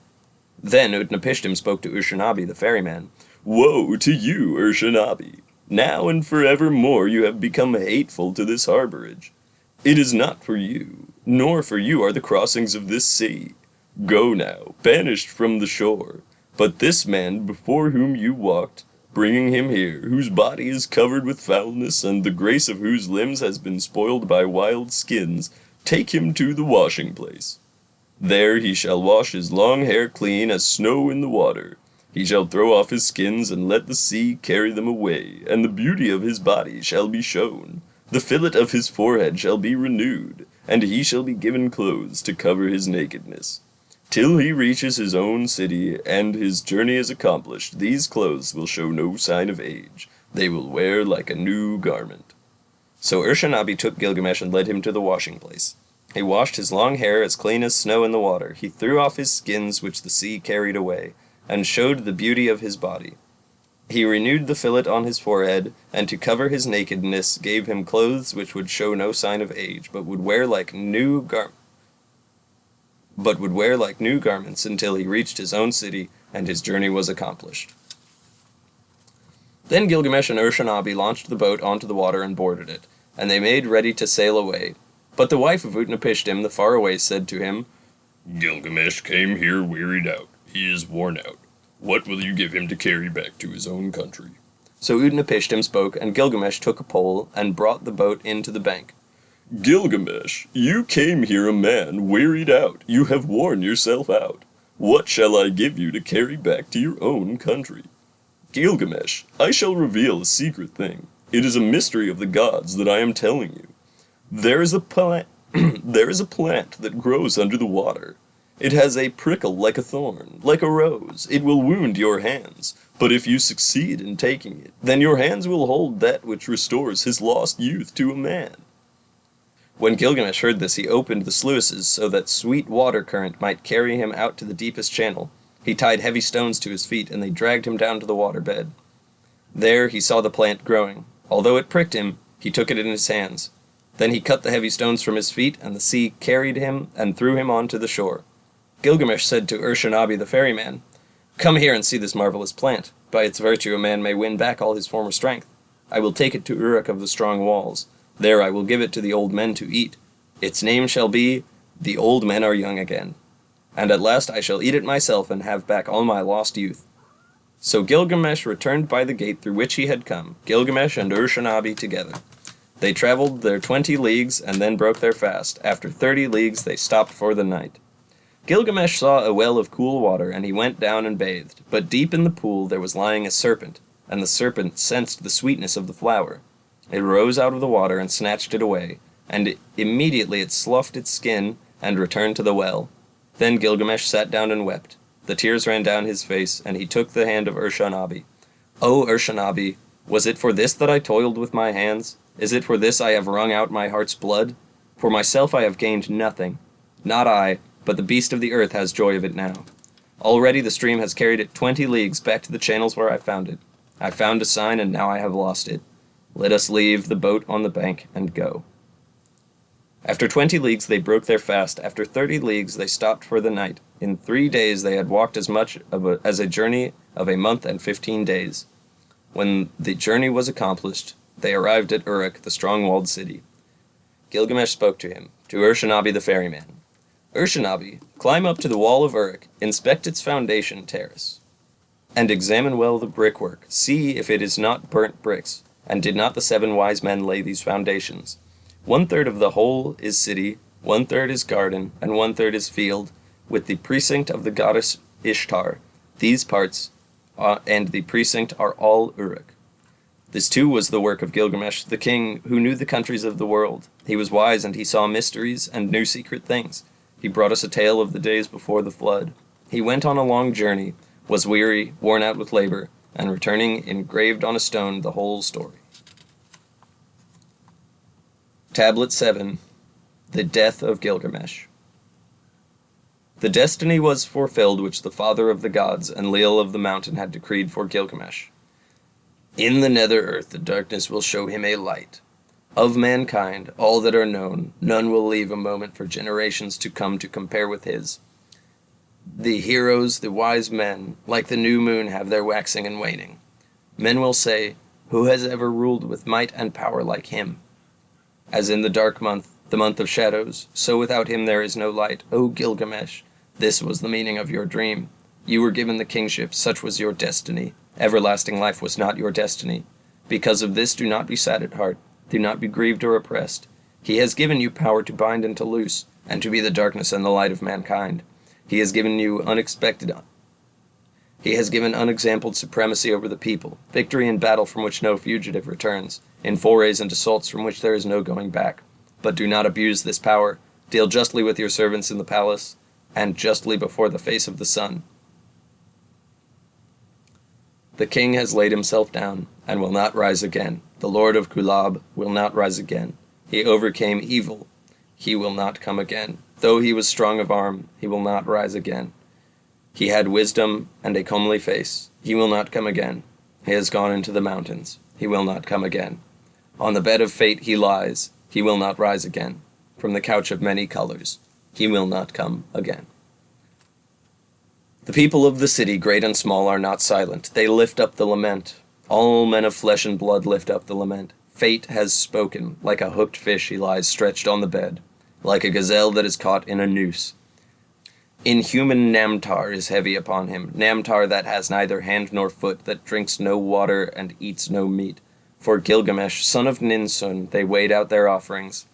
Then Utnapishtim spoke to Ushanabi the ferryman. Woe to you, Ushanabi! Now and forevermore you have become hateful to this harborage. It is not for you, nor for you are the crossings of this sea. Go now, banished from the shore. But this man before whom you walked, bringing him here, whose body is covered with foulness, and the grace of whose limbs has been spoiled by wild skins, take him to the washing place. There he shall wash his long hair clean as snow in the water. He shall throw off his skins and let the sea carry them away, and the beauty of his body shall be shown. The fillet of his forehead shall be renewed, and he shall be given clothes to cover his nakedness. Till he reaches his own city and his journey is accomplished, these clothes will show no sign of age. They will wear like a new garment. So Urshanabi took Gilgamesh and led him to the washing place. He washed his long hair as clean as snow in the water. He threw off his skins which the sea carried away, and showed the beauty of his body. He renewed the fillet on his forehead, and to cover his nakedness gave him clothes which would show no sign of age, but would wear like new garments until he reached his own city and his journey was accomplished. Then Gilgamesh and Urshanabi launched the boat onto the water and boarded it, and they made ready to sail away. But the wife of Utnapishtim the faraway said to him, Gilgamesh came here wearied out. He is worn out. What will you give him to carry back to his own country? So Utnapishtim spoke, and Gilgamesh took a pole and brought the boat in to the bank. Gilgamesh, you came here a man wearied out. You have worn yourself out. What shall I give you to carry back to your own country? Gilgamesh, I shall reveal a secret thing. It is a mystery of the gods that I am telling you. There is a plant that grows under the water. It has a prickle like a thorn, like a rose. It will wound your hands, but if you succeed in taking it, then your hands will hold that which restores his lost youth to a man. When Gilgamesh heard this, he opened the sluices so that sweet water current might carry him out to the deepest channel. He tied heavy stones to his feet, and they dragged him down to the water bed. There he saw the plant growing. Although it pricked him, he took it in his hands. Then he cut the heavy stones from his feet, and the sea carried him and threw him onto the shore. Gilgamesh said to Urshanabi the ferryman, Come here and see this marvelous plant. By its virtue a man may win back all his former strength. I will take it to Uruk of the strong walls. There I will give it to the old men to eat. Its name shall be, The Old Men Are Young Again. And at last I shall eat it myself and have back all my lost youth. So Gilgamesh returned by the gate through which he had come, Gilgamesh and Urshanabi together. They traveled their 20 leagues and then broke their fast. After 30 leagues they stopped for the night. Gilgamesh saw a well of cool water, and he went down and bathed. But deep in the pool there was lying a serpent. and the serpent sensed the sweetness of the flower. It rose out of the water and snatched it away, and immediately it sloughed its skin and returned to the well. Then Gilgamesh sat down and wept. The tears ran down his face, and he took the hand of Urshanabi. O Urshanabi, was it for this that I toiled with my hands? Is it for this I have wrung out my heart's blood? For myself I have gained nothing. Not I, but the beast of the earth has joy of it now. Already the stream has carried it 20 leagues back to the channels where I found it. I found a sign, and now I have lost it. Let us leave the boat on the bank and go. After 20 leagues they broke their fast. After 30 leagues they stopped for the night. In 3 days they had walked as much as a journey of a month and 15 days. When the journey was accomplished, they arrived at Uruk, the strong-walled city. Gilgamesh spoke to him, to Urshanabi the ferryman. Urshanabi, climb up to the wall of Uruk, inspect its foundation terrace, and examine well the brickwork. See if it is not burnt bricks, and did not the 7 wise men lay these foundations? 1/3 of the whole is city, 1/3 is garden, and 1/3 is field, with the precinct of the goddess Ishtar. These parts and the precinct are all Uruk. This too was the work of Gilgamesh, the king, who knew the countries of the world. He was wise, and he saw mysteries and knew secret things. He brought us a tale of the days before the flood. He went on a long journey, was weary, worn out with labor, and returning engraved on a stone the whole story. Tablet 7. The Death of Gilgamesh. The destiny was fulfilled which the father of the gods, Enlil of the mountain, had decreed for Gilgamesh. In the nether earth the darkness will show him a light. Of mankind, all that are known, none will leave a moment for generations to come to compare with his. The heroes, the wise men, like the new moon, have their waxing and waning. Men will say, who has ever ruled with might and power like him? As in the dark month, the month of shadows, so without him there is no light. O Gilgamesh, this was the meaning of your dream. You were given the kingship, such was your destiny. Everlasting life was not your destiny. Because of this, do not be sad at heart. Do not be grieved or oppressed. He has given you power to bind and to loose, and to be the darkness and the light of mankind. He has given unexampled supremacy over the people, victory in battle from which no fugitive returns, in forays and assaults from which there is no going back. But do not abuse this power. Deal justly with your servants in the palace, and justly before the face of the sun. The king has laid himself down, and will not rise again. The Lord of Kulab will not rise again. He overcame evil. He will not come again. Though he was strong of arm, he will not rise again. He had wisdom and a comely face. He will not come again. He has gone into the mountains. He will not come again. On the bed of fate he lies. He will not rise again. From the couch of many colors, he will not come again. The people of the city, great and small, are not silent. They lift up the lament. All men of flesh and blood lift up the lament. Fate has spoken. Like a hooked fish he lies stretched on the bed, like a gazelle that is caught in a noose. Inhuman Namtar is heavy upon him, Namtar that has neither hand nor foot, that drinks no water and eats no meat. For Gilgamesh, son of Ninsun, they weighed out their offerings.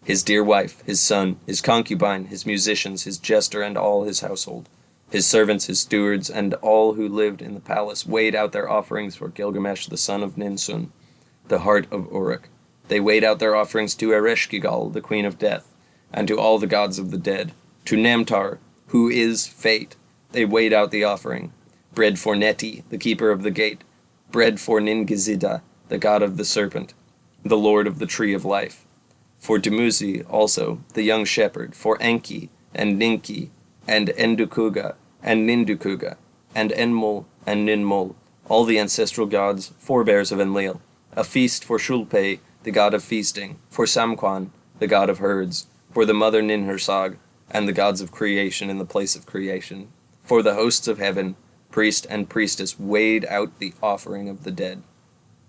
His dear wife, his son, his concubine, his musicians, his jester, and all his household. His servants, his stewards, and all who lived in the palace weighed out their offerings for Gilgamesh, the son of Ninsun, the heart of Uruk. They weighed out their offerings to Ereshkigal, the queen of death, and to all the gods of the dead. To Namtar, who is fate, they weighed out the offering. Bread for Neti, the keeper of the gate. Bread for Ningizida, the god of the serpent, the lord of the tree of life. For Dumuzi also, the young shepherd. For Enki, and Ninki, and Endukuga, and Nindukuga, and Enmul, and Ninmul, all the ancestral gods, forebears of Enlil. A feast for Shulpe, the god of feasting. For Samquan, the god of herds. For the mother Ninhursag, and the gods of creation in the place of creation. For the hosts of heaven, priest and priestess weighed out the offering of the dead.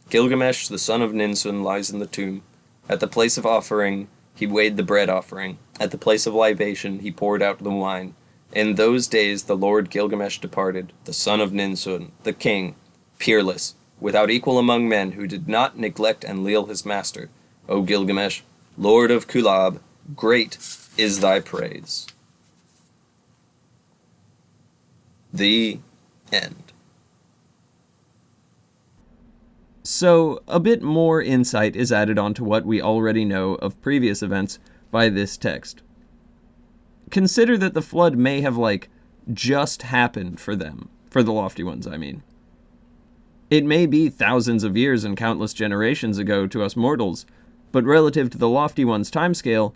Gilgamesh, the son of Ninsun, lies in the tomb. At the place of offering, he weighed the bread offering. At the place of libation, he poured out the wine. In those days the Lord Gilgamesh departed, the son of Ninsun, the king, peerless, without equal among men, who did not neglect Enlil his master. O Gilgamesh, Lord of Kulab, great is thy praise. The end. So a bit more insight is added onto what we already know of previous events by this text. Consider that the flood may have, just happened for them. For the lofty ones, I mean. It may be thousands of years and countless generations ago to us mortals, but relative to the lofty one's timescale,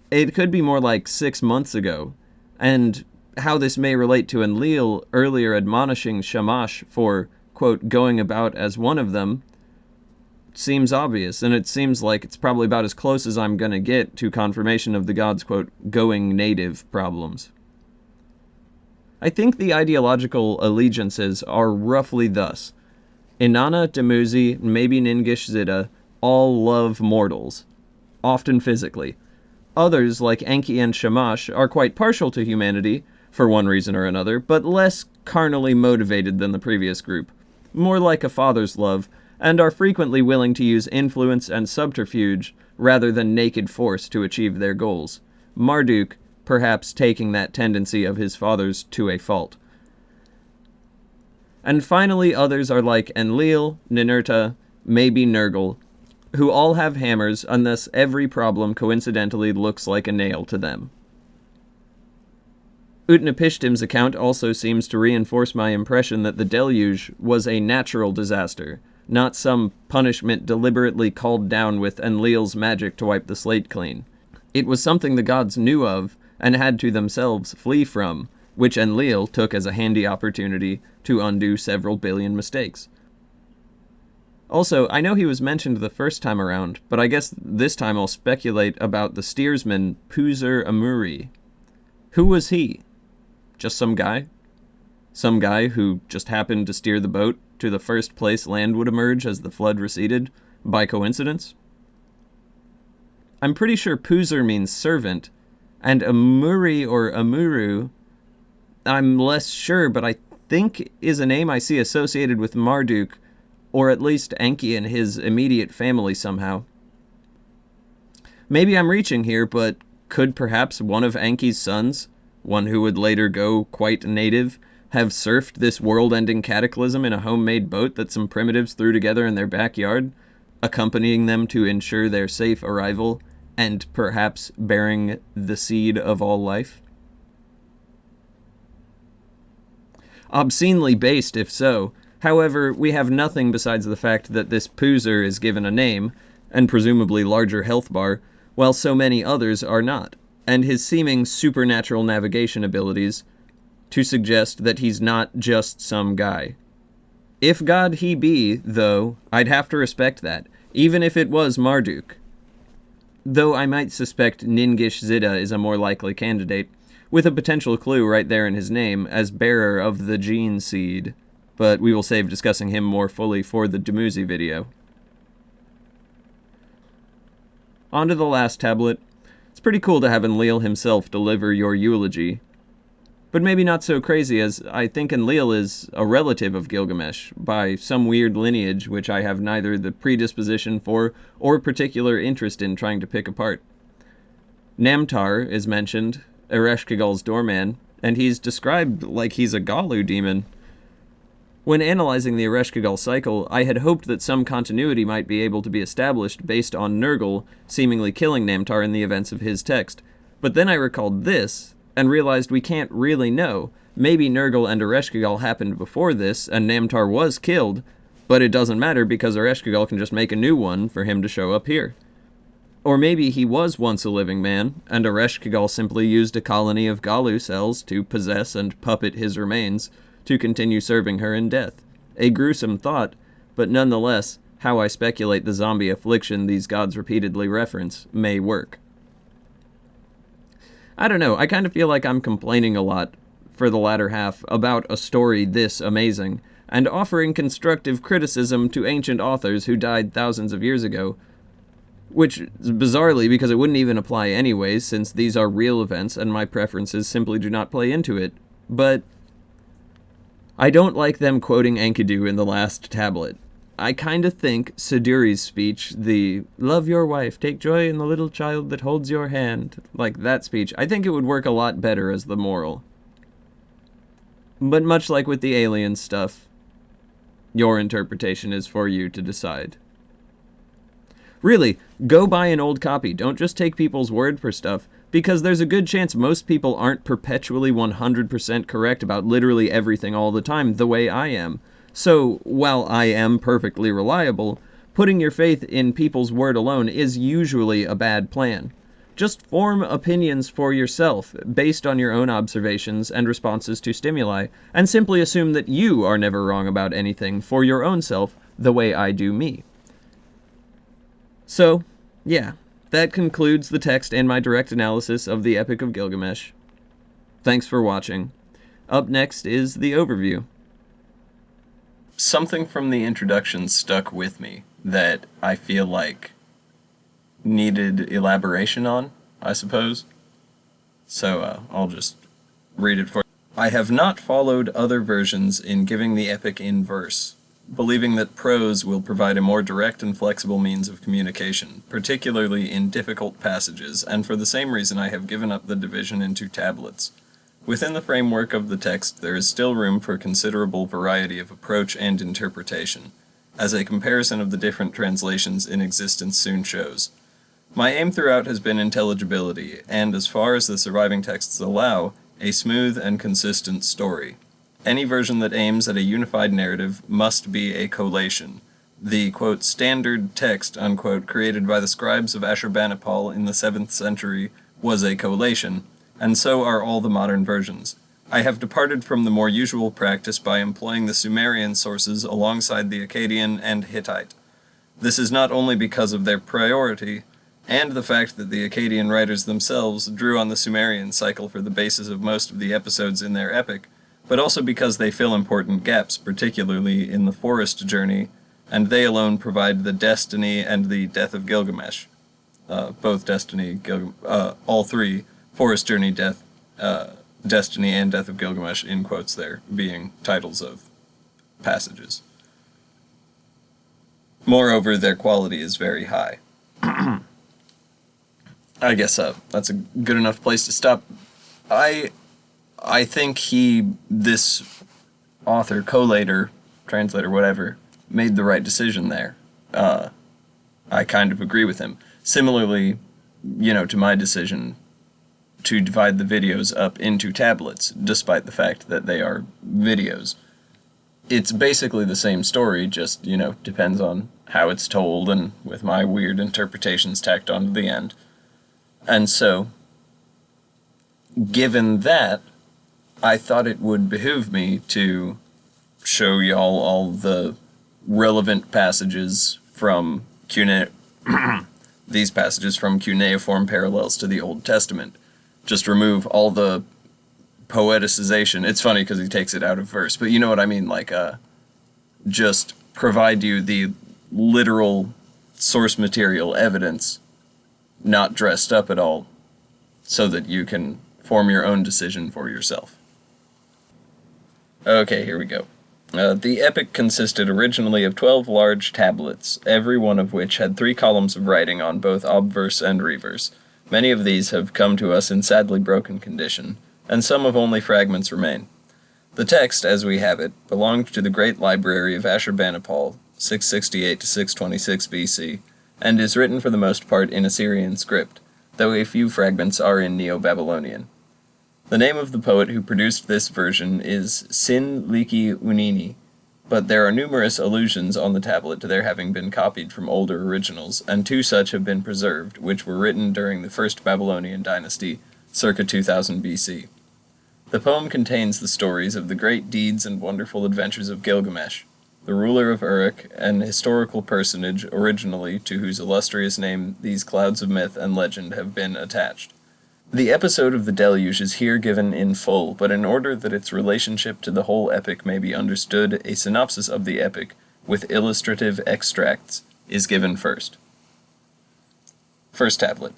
it could be more like 6 months ago. And how this may relate to Enlil earlier admonishing Shamash for, quote, going about as one of them, seems obvious, and it seems like it's probably about as close as I'm gonna get to confirmation of the gods, quote, going native problems. I think the ideological allegiances are roughly thus. Inanna, Dumuzi, maybe Ningish-Zida all love mortals, often physically. Others, like Enki and Shamash, are quite partial to humanity, for one reason or another, but less carnally motivated than the previous group, more like a father's love, and are frequently willing to use influence and subterfuge rather than naked force to achieve their goals. Marduk perhaps taking that tendency of his father's to a fault. And finally, others are like Enlil, Ninurta, maybe Nergal, who all have hammers, and thus every problem coincidentally looks like a nail to them. Utnapishtim's account also seems to reinforce my impression that the deluge was a natural disaster, not some punishment deliberately called down with Enlil's magic to wipe the slate clean. It was something the gods knew of and had to themselves flee from, which Enlil took as a handy opportunity to undo several billion mistakes. Also, I know he was mentioned the first time around, but I guess this time I'll speculate about the steersman Puzur Amuri. Who was he? Just some guy? Some guy who just happened to steer the boat to the first place land would emerge as the flood receded, by coincidence? I'm pretty sure Puzur means servant, and Amuri or Amuru, I'm less sure, but I think is a name I see associated with Marduk, or at least Enki and his immediate family somehow. Maybe I'm reaching here, but could perhaps one of Enki's sons, one who would later go quite native, have surfed this world-ending cataclysm in a homemade boat that some primitives threw together in their backyard, accompanying them to ensure their safe arrival, and perhaps bearing the seed of all life? Obscenely based, if so. However, we have nothing besides the fact that this Puzur is given a name, and presumably larger health bar, while so many others are not, and his seeming supernatural navigation abilities to suggest that he's not just some guy. If God he be, though, I'd have to respect that, even if it was Marduk. Though I might suspect Ningish-Zida is a more likely candidate, with a potential clue right there in his name as bearer of the gene seed, but we will save discussing him more fully for the Dumuzi video. On to the last tablet. It's pretty cool to have Enlil himself deliver your eulogy, but maybe not so crazy, as I think Enlil is a relative of Gilgamesh by some weird lineage which I have neither the predisposition for or particular interest in trying to pick apart. Namtar is mentioned, Ereshkigal's doorman, and he's described like he's a Galu demon. When analyzing the Ereshkigal cycle, I had hoped that some continuity might be able to be established based on Nergal seemingly killing Namtar in the events of his text, but then I recalled this, and realized we can't really know. Maybe Nergal and Ereshkigal happened before this, and Namtar was killed, but it doesn't matter because Ereshkigal can just make a new one for him to show up here. Or maybe he was once a living man, and Ereshkigal simply used a colony of Galu cells to possess and puppet his remains to continue serving her in death. A gruesome thought, but nonetheless, how I speculate the zombie affliction these gods repeatedly reference may work. I don't know, I kind of feel like I'm complaining a lot for the latter half about a story this amazing, and offering constructive criticism to ancient authors who died thousands of years ago, which is bizarrely because it wouldn't even apply anyways, since these are real events and my preferences simply do not play into it, but I don't like them quoting Enkidu in the last tablet. I kinda think Siduri's speech, the love your wife, take joy in the little child that holds your hand, like that speech, I think it would work a lot better as the moral. But much like with the alien stuff, Your interpretation is for you to decide. Really, go buy an old copy. Don't just take people's word for stuff, because there's a good chance most people aren't perpetually 100% correct about literally everything all the time, the way I am. So, while I am perfectly reliable, putting your faith in people's word alone is usually a bad plan. Just form opinions for yourself, based on your own observations and responses to stimuli, and simply assume that you are never wrong about anything for your own self, the way I do me. So, yeah, that concludes the text and my direct analysis of the Epic of Gilgamesh. Thanks for watching. Up next is the overview. Something from the introduction stuck with me that I feel like needed elaboration on, I suppose. So I'll just read it for you. I have not followed other versions in giving the epic in verse, believing that prose will provide a more direct and flexible means of communication, particularly in difficult passages, and for the same reason I have given up the division into tablets. Within the framework of the text, there is still room for considerable variety of approach and interpretation, as a comparison of the different translations in existence soon shows. My aim throughout has been intelligibility, and as far as the surviving texts allow, a smooth and consistent story. Any version that aims at a unified narrative must be a collation. The, quote, standard text, unquote, created by the scribes of Ashurbanipal in the 7th century was a collation, and so are all the modern versions. I have departed from the more usual practice by employing the Sumerian sources alongside the Akkadian and Hittite. This is not only because of their priority, and the fact that the Akkadian writers themselves drew on the Sumerian cycle for the basis of most of the episodes in their epic, but also because they fill important gaps, particularly in the forest journey, and they alone provide the destiny and the death of Gilgamesh. Both destiny, all three, forest journey, death, destiny, and death of Gilgamesh, in quotes there, being titles of passages. Moreover, their quality is very high. I guess that's a good enough place to stop. I think this author, collator, translator, whatever, made the right decision there. I kind of agree with him. Similarly, to my decision to divide the videos up into tablets, despite the fact that they are videos. It's basically the same story, just, depends on how it's told and with my weird interpretations tacked on to the end. And so, given that, I thought it would behoove me to show y'all all the relevant passages from these passages from cuneiform parallels to the Old Testament. Just remove all the poeticization. It's funny because he takes it out of verse, but you know what I mean, just provide you the literal source material evidence, not dressed up at all, so that you can form your own decision for yourself. Okay, here we go. The epic consisted originally of 12 large tablets, every one of which had 3 columns of writing on both obverse and reverse. Many of these have come to us in sadly broken condition, and some of only fragments remain. The text, as we have it, belonged to the great library of Ashurbanipal, 668 to 626 BC, and is written for the most part in Assyrian script, though a few fragments are in Neo-Babylonian. The name of the poet who produced this version is Sin-Liki-Unini, but there are numerous allusions on the tablet to their having been copied from older originals, and 2 such have been preserved, which were written during the First Babylonian dynasty, circa 2000 BC. The poem contains the stories of the great deeds and wonderful adventures of Gilgamesh, the ruler of Uruk, an historical personage originally to whose illustrious name these clouds of myth and legend have been attached. The episode of the deluge is here given in full, but in order that its relationship to the whole epic may be understood, a synopsis of the epic, with illustrative extracts, is given first. First tablet.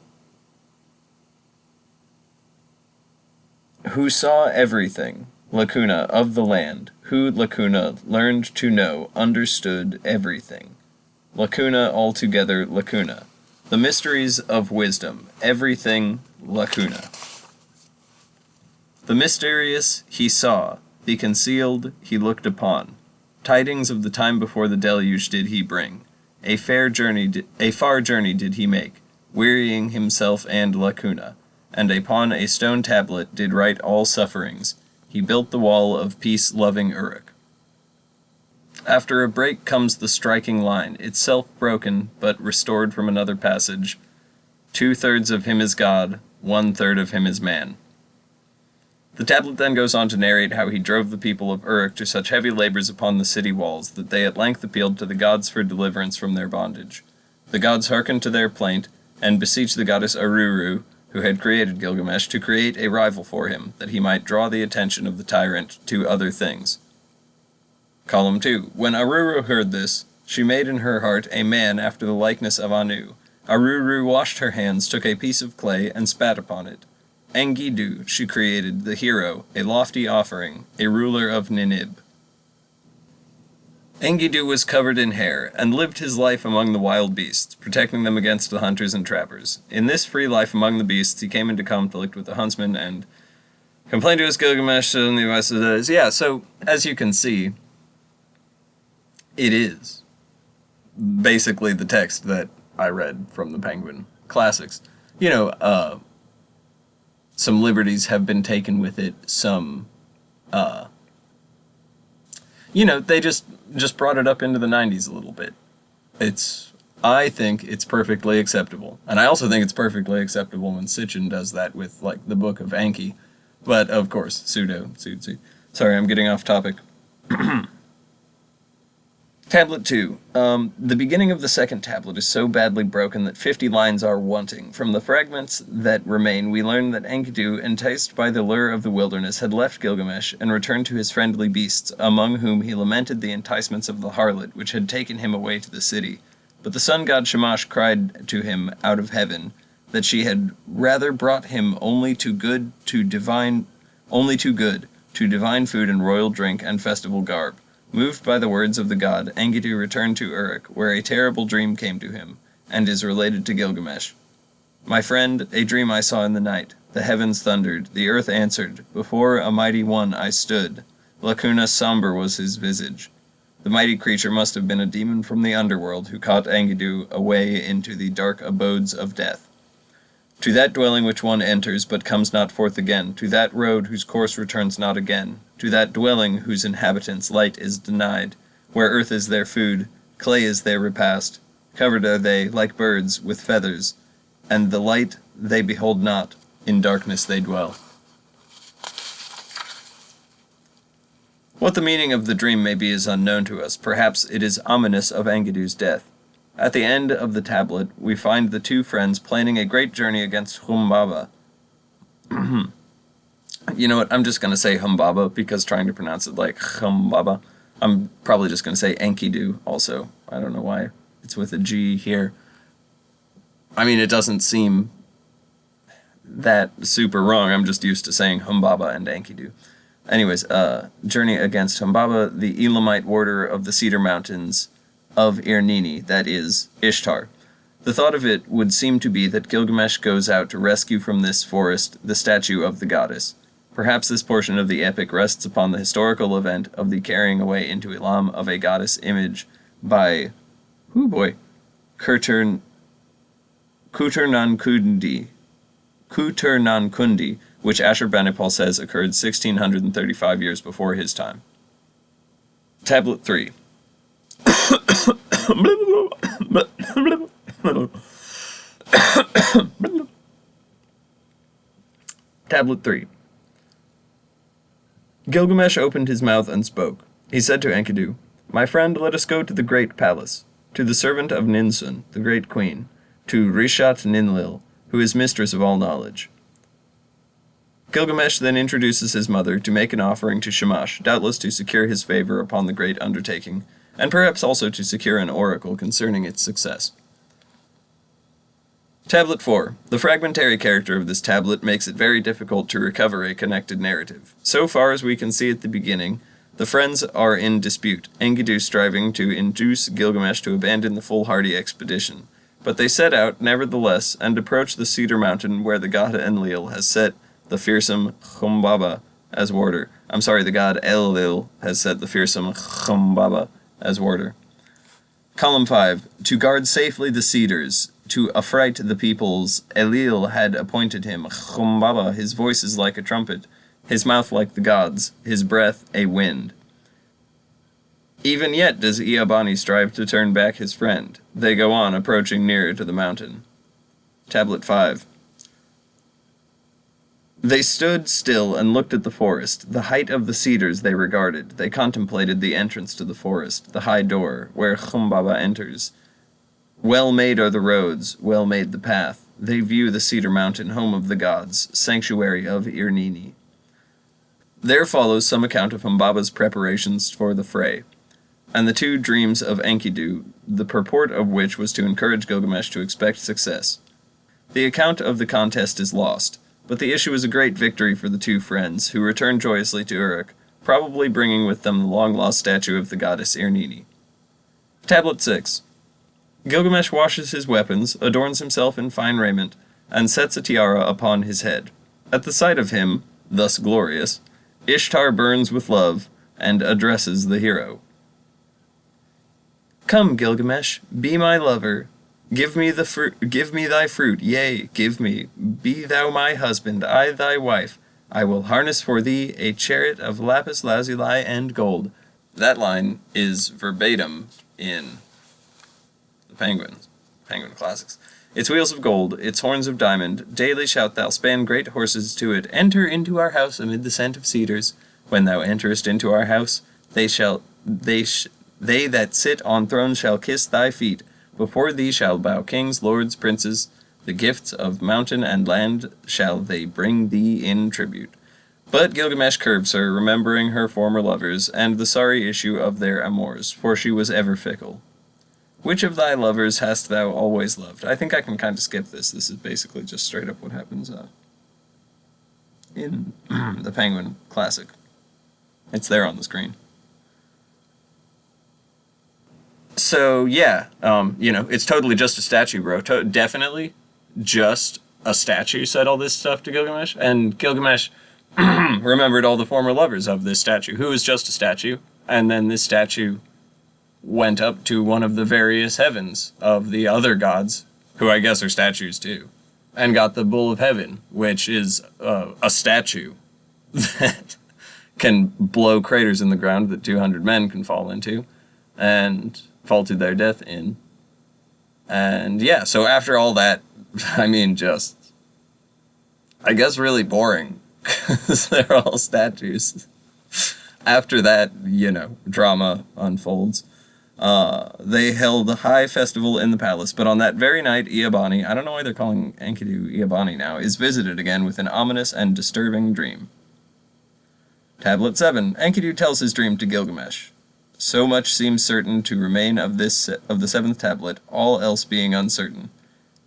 Who saw everything, lacuna, of the land, who, lacuna, learned to know, understood everything. Lacuna, altogether, lacuna. The mysteries of wisdom, everything, lacuna. The mysterious he saw, the concealed he looked upon. Tidings of the time before the deluge did he bring. A far journey did he make, wearying himself and Lacuna, and upon a stone tablet did write all sufferings. He built the wall of peace-loving Uruk. After a break comes the striking line, itself broken, but restored from another passage. 2/3 of him is God, 1/3 of him is man. The tablet then goes on to narrate how he drove the people of Uruk to such heavy labors upon the city walls that they at length appealed to the gods for deliverance from their bondage. The gods hearkened to their plaint, and beseeched the goddess Aruru, who had created Gilgamesh, to create a rival for him, that he might draw the attention of the tyrant to other things. Column 2. When Aruru heard this, she made in her heart a man after the likeness of Anu. Aruru washed her hands, took a piece of clay, and spat upon it. Enkidu she created, the hero, a lofty offering, a ruler of Ninib. Enkidu was covered in hair, and lived his life among the wild beasts, protecting them against the hunters and trappers. In this free life among the beasts, he came into conflict with the huntsman and complained to his Gilgamesh and the advice of those. Yeah, so, as you can see, it is basically the text that I read from the Penguin Classics. Some liberties have been taken with it, they just brought it up into the 90s a little bit. I think it's perfectly acceptable. And I also think it's perfectly acceptable when Sitchin does that with, the Book of Anki. But, of course, Sorry, I'm getting off topic. Tablet 2. The beginning of the second tablet is so badly broken that 50 lines are wanting. From the fragments that remain, we learn that Enkidu, enticed by the lure of the wilderness, had left Gilgamesh and returned to his friendly beasts, among whom he lamented the enticements of the harlot, which had taken him away to the city. But the sun god Shamash cried to him out of heaven that she had rather brought him only to divine food and royal drink and festival garb. Moved by the words of the god, Enkidu returned to Uruk, where a terrible dream came to him, and is related to Gilgamesh. My friend, a dream I saw in the night. The heavens thundered, the earth answered. Before a mighty one I stood. Lacuna somber was his visage. The mighty creature must have been a demon from the underworld who caught Enkidu away into the dark abodes of death. To that dwelling which one enters, but comes not forth again, to that road whose course returns not again, to that dwelling whose inhabitants light is denied, where earth is their food, clay is their repast, covered are they, like birds, with feathers, and the light they behold not, in darkness they dwell. What the meaning of the dream may be is unknown to us. Perhaps it is ominous of Enkidu's death. At the end of the tablet, we find the two friends planning a great journey against Humbaba. You know what, I'm just going to say Humbaba, because trying to pronounce it like Humbaba. I'm probably just going to say Enkidu also. I don't know why it's with a G here. I mean, it doesn't seem that super wrong. I'm just used to saying Humbaba and Enkidu. Anyways, journey against Humbaba, the Elamite warder of the Cedar Mountains of Irnini, that is, Ishtar. The thought of it would seem to be that Gilgamesh goes out to rescue from this forest the statue of the goddess. Perhaps this portion of the epic rests upon the historical event of the carrying away into Elam of a goddess image by, Kuturnakundi, which Ashurbanipal says occurred 1635 years before his time. Tablet 3. Tablet 3. Gilgamesh opened his mouth and spoke. He said to Enkidu, "My friend, let us go to the great palace, to the servant of Ninsun, the great queen, to Rishat Ninlil, who is mistress of all knowledge." Gilgamesh then introduces his mother to make an offering to Shamash, doubtless to secure his favor upon the great undertaking, and perhaps also to secure an oracle concerning its success. Tablet 4. The fragmentary character of this tablet makes it very difficult to recover a connected narrative. So far as we can see at the beginning, the friends are in dispute, Enkidu striving to induce Gilgamesh to abandon the foolhardy expedition. But they set out, nevertheless, and approach the cedar mountain where the god Enlil has set the fearsome Humbaba as warder. I'm sorry, the god Enlil has set the fearsome Khumbaba as warder. Column 5. To guard safely the cedars, to affright the peoples, Enlil had appointed him. Khumbaba, his voice is like a trumpet, his mouth like the gods, his breath a wind. Even yet does Eabani strive to turn back his friend. They go on, approaching nearer to the mountain. Tablet 5. They stood still and looked at the forest. The height of the cedars they regarded. They contemplated the entrance to the forest, the high door, where Khumbaba enters. Well made are the roads, well made the path. They view the cedar mountain, home of the gods, sanctuary of Irnini. There follows some account of Humbaba's preparations for the fray, and the two dreams of Enkidu, the purport of which was to encourage Gilgamesh to expect success. The account of the contest is lost, but the issue is a great victory for the two friends, who return joyously to Uruk, probably bringing with them the long-lost statue of the goddess Irnini. Tablet 6. Gilgamesh washes his weapons, adorns himself in fine raiment, and sets a tiara upon his head. At the sight of him, thus glorious, Ishtar burns with love, and addresses the hero. Come, Gilgamesh, be my lover. Give me thy fruit, yea, give me. Be thou my husband, I thy wife. I will harness for thee a chariot of lapis lazuli and gold. That line is verbatim in the Penguin Classics. Its wheels of gold, its horns of diamond, daily shalt thou span great horses to it. Enter into our house amid the scent of cedars. When thou enterest into our house, they that sit on thrones shall kiss thy feet. Before thee shall bow kings, lords, princes. The gifts of mountain and land shall they bring thee in tribute. But Gilgamesh curbs her, remembering her former lovers, and the sorry issue of their amours, for she was ever fickle. Which of thy lovers hast thou always loved? I think I can kind of skip this. This is basically just straight up what happens in the Penguin Classic. It's there on the screen. So, yeah, it's totally just a statue, bro. Definitely just a statue said all this stuff to Gilgamesh. And Gilgamesh remembered all the former lovers of this statue, who was just a statue. And then this statue went up to one of the various heavens of the other gods, who I guess are statues too, and got the Bull of Heaven, which is a statue that can blow craters in the ground that 200 men can fall into and fall to their death in. And yeah, so after all that, I mean, just, I guess really boring, because they're all statues. After that, drama unfolds. They held a high festival in the palace, but on that very night, Eabani, I don't know why they're calling Enkidu Eabani now, is visited again with an ominous and disturbing dream. Tablet 7. Enkidu tells his dream to Gilgamesh. So much seems certain to remain of the seventh tablet, all else being uncertain.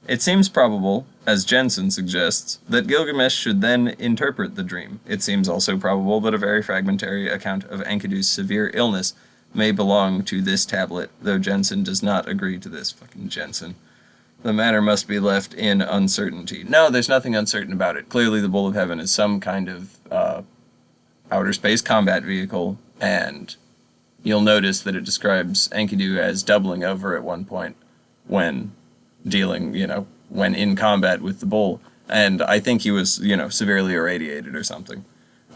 It seems probable, as Jensen suggests, that Gilgamesh should then interpret the dream. It seems also probable that a very fragmentary account of Enkidu's severe illness may belong to this tablet, though Jensen does not agree to this. Fucking Jensen. The matter must be left in uncertainty. No, there's nothing uncertain about it. Clearly the Bull of Heaven is some kind of outer space combat vehicle, and you'll notice that it describes Enkidu as doubling over at one point when dealing, when in combat with the bull. And I think he was, severely irradiated or something.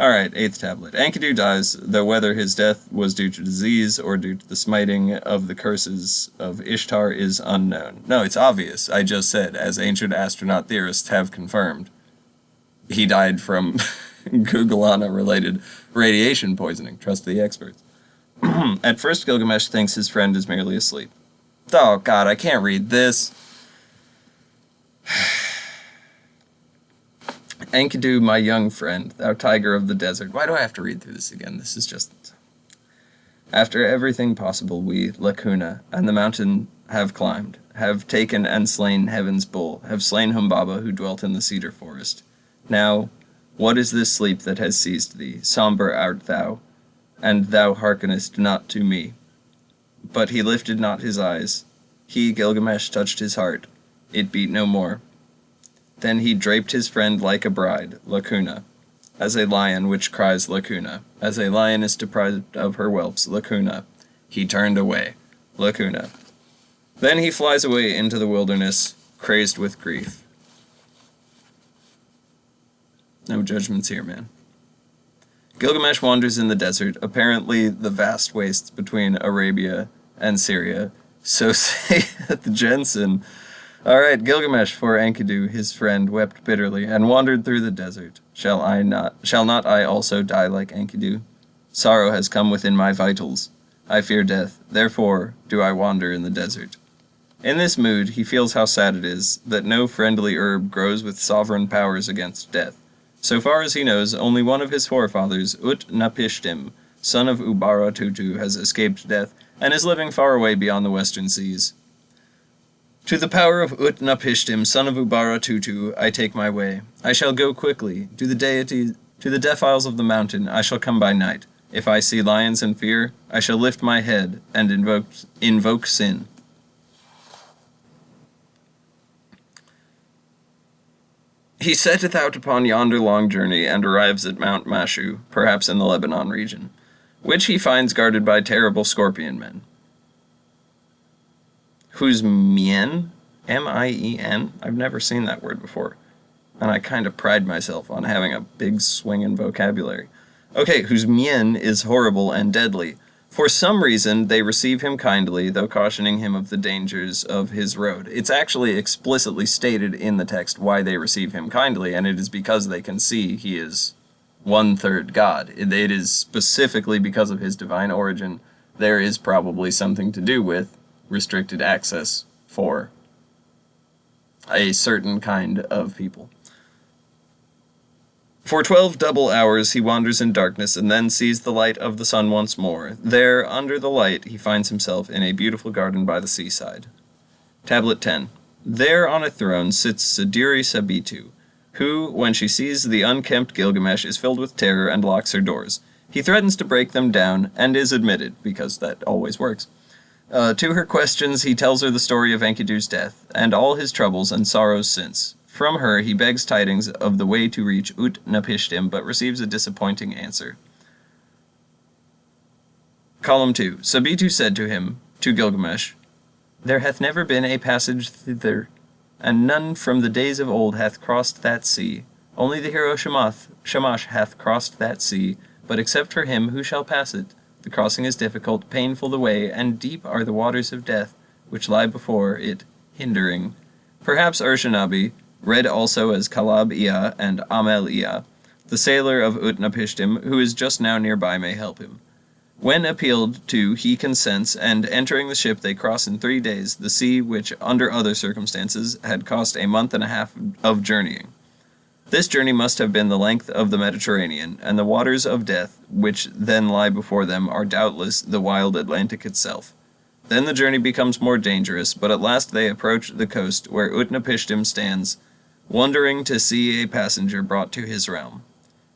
Alright, 8th tablet. Enkidu dies, though whether his death was due to disease or due to the smiting of the curses of Ishtar is unknown. No, it's obvious. I just said, as ancient astronaut theorists have confirmed, he died from Gugalana-related radiation poisoning. Trust the experts. At first, Gilgamesh thinks his friend is merely asleep. Oh god, I can't read this. Enkidu, my young friend, thou tiger of the desert. Why do I have to read through this again? This is just... After everything possible we, Lacuna, and the mountain have climbed, have taken and slain heaven's bull, have slain Humbaba who dwelt in the cedar forest. Now, what is this sleep that has seized thee? Somber art thou, and thou hearkenest not to me. But he lifted not his eyes. He, Gilgamesh, touched his heart. It beat no more. Then he draped his friend like a bride, Lacuna. as a lion which cries lacuna, as a lioness deprived of her whelps, lacuna. He turned away, lacuna. Then he flies away into the wilderness, crazed with grief. No judgments here, man. Gilgamesh wanders in the desert, apparently the vast wastes between Arabia and Syria. So say the Jensen. Alright, Gilgamesh, for Enkidu, his friend, wept bitterly, and wandered through the desert. Shall not I also die like Enkidu? Sorrow has come within my vitals. I fear death, therefore do I wander in the desert. In this mood, he feels how sad it is that no friendly herb grows with sovereign powers against death. So far as he knows, only one of his forefathers, Ut-Napishtim, son of Ubara-Tutu, has escaped death, and is living far away beyond the western seas. To the power of Ut-Napishtim, son of Ubara-Tutu, I take my way. I shall go quickly. To the defiles of the mountain, I shall come by night. If I see lions in fear, I shall lift my head and invoke sin. He setteth out upon yonder long journey, and arrives at Mount Mashu, perhaps in the Lebanon region, which he finds guarded by terrible scorpion men, whose mien, M-I-E-N, I've never seen that word before, and I kind of pride myself on having a big swing in vocabulary. Okay, whose mien is horrible and deadly. For some reason, they receive him kindly, though cautioning him of the dangers of his road. It's actually explicitly stated in the text why they receive him kindly, and it is because they can see he is one-third God. It is specifically because of his divine origin. There is probably something to do with restricted access for a certain kind of people. For 12 double hours he wanders in darkness, and then sees the light of the sun once more. There, under the light, he finds himself in a beautiful garden by the seaside. Tablet 10. There on a throne sits Sadiri Sabitu, who, when she sees the unkempt Gilgamesh, is filled with terror and locks her doors. He threatens to break them down, and is admitted, because that always works. To her questions, he tells her the story of Enkidu's death, and all his troubles and sorrows since. From her, he begs tidings of the way to reach Ut-Napishtim, but receives a disappointing answer. Column 2. Sabitu said to him, to Gilgamesh, There hath never been a passage thither, and none from the days of old hath crossed that sea. Only the hero Shamash hath crossed that sea, but except for him, who shall pass it? The crossing is difficult, painful the way, and deep are the waters of death, which lie before it, hindering. Perhaps Urshanabi, read also as Kalab-Ia and Amel-Ia, the sailor of Ut-Napishtim, who is just now nearby, may help him. When appealed to, he consents, and entering the ship they cross in 3 days the sea which, under other circumstances, had cost a month and a half of journeying. This journey must have been the length of the Mediterranean, and the waters of death, which then lie before them, are doubtless the wild Atlantic itself. Then the journey becomes more dangerous, but at last they approach the coast, where Ut-Napishtim stands, wondering to see a passenger brought to his realm.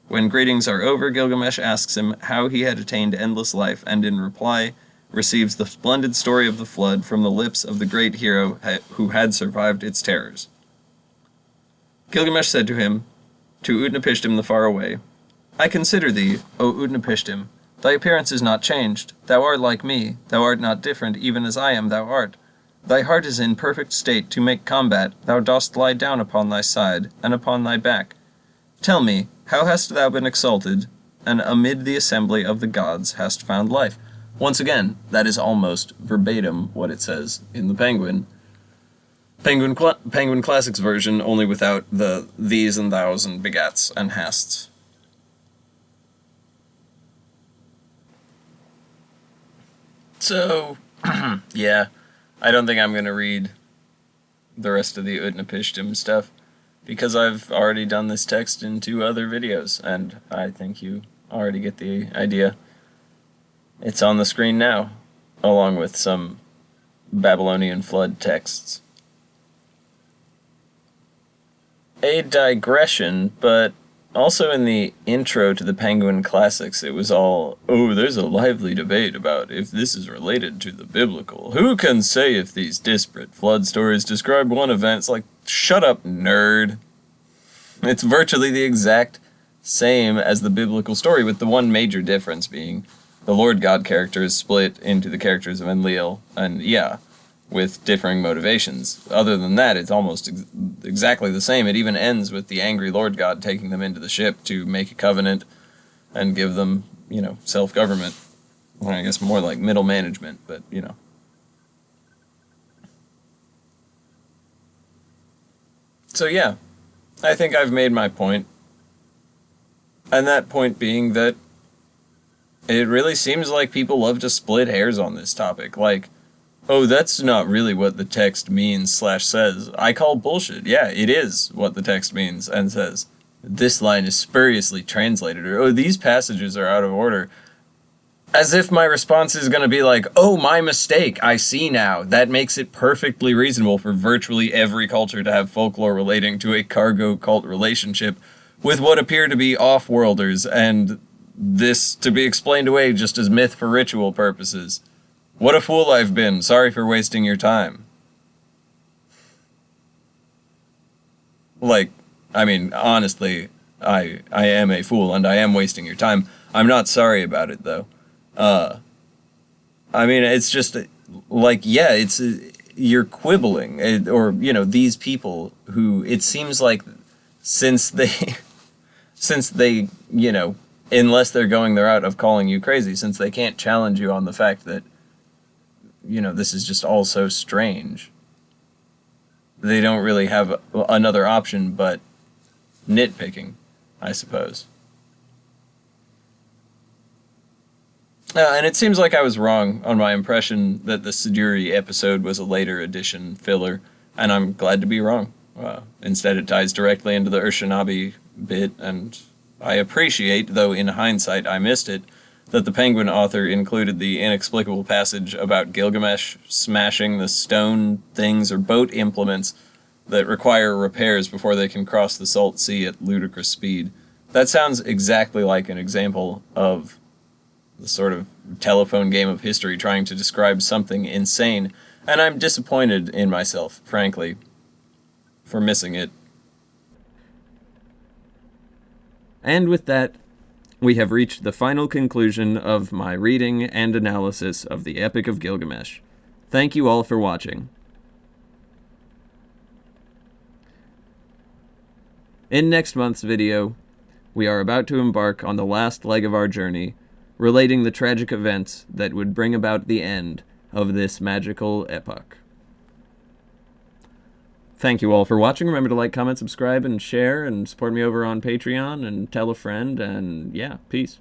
When greetings are over, Gilgamesh asks him how he had attained endless life, and in reply receives the splendid story of the flood from the lips of the great hero who had survived its terrors. Gilgamesh said to him, to Ut-Napishtim the faraway, I consider thee, O Ut-Napishtim. Thy appearance is not changed. Thou art like me. Thou art not different, even as I am thou art. Thy heart is in perfect state to make combat. Thou dost lie down upon thy side, and upon thy back. Tell me, how hast thou been exalted, and amid the assembly of the gods hast found life? Once again, that is almost verbatim what it says in the Penguin. Penguin Classics version, only without the these and thous and begats and hasts. So, yeah, I don't think I'm going to read the rest of the Ut-Napishtim stuff, because I've already done this text in 2 other videos, and I think you already get the idea. It's on the screen now, along with some Babylonian flood texts. A digression, but also in the intro to the Penguin Classics, it was all, oh, there's a lively debate about if this is related to the biblical. Who can say if these disparate flood stories describe one event? It's like, shut up, nerd. It's virtually the exact same as the biblical story, with the one major difference being the Lord God character is split into the characters of Enlil and Ea, with differing motivations. Other than that, it's almost exactly the same. It even ends with the angry Lord God taking them into the ship to make a covenant and give them, self-government. Well, I guess more like middle management, but, So yeah, I think I've made my point. And that point being that it really seems like people love to split hairs on this topic. Like, oh, that's not really what the text means/says. I call bullshit. Yeah, it is what the text means and says. This line is spuriously translated, or oh, these passages are out of order. As if my response is going to be like, oh, my mistake, I see now. That makes it perfectly reasonable for virtually every culture to have folklore relating to a cargo cult relationship with what appear to be off-worlders, and this to be explained away just as myth for ritual purposes. What a fool I've been. Sorry for wasting your time. Like, I mean, honestly, I am a fool and I am wasting your time. I'm not sorry about it, though. I mean, it's just like, yeah, you're quibbling, or these people who it seems like since they since they unless they're going the route of calling you crazy, since they can't challenge you on the fact that this is just all so strange, they don't really have another option but nitpicking, I suppose. And it seems like I was wrong on my impression that the Siduri episode was a later edition filler, and I'm glad to be wrong. Instead, it ties directly into the Urshanabi bit, and I appreciate, though in hindsight I missed it, that the Penguin author included the inexplicable passage about Gilgamesh smashing the stone things or boat implements that require repairs before they can cross the Salt Sea at ludicrous speed. That sounds exactly like an example of the sort of telephone game of history trying to describe something insane, and I'm disappointed in myself, frankly, for missing it. And with that, we have reached the final conclusion of my reading and analysis of the Epic of Gilgamesh. Thank you all for watching. In next month's video, we are about to embark on the last leg of our journey, relating the tragic events that would bring about the end of this magical epoch. Thank you all for watching. Remember to like, comment, subscribe, and share, and support me over on Patreon, and tell a friend, and yeah, peace.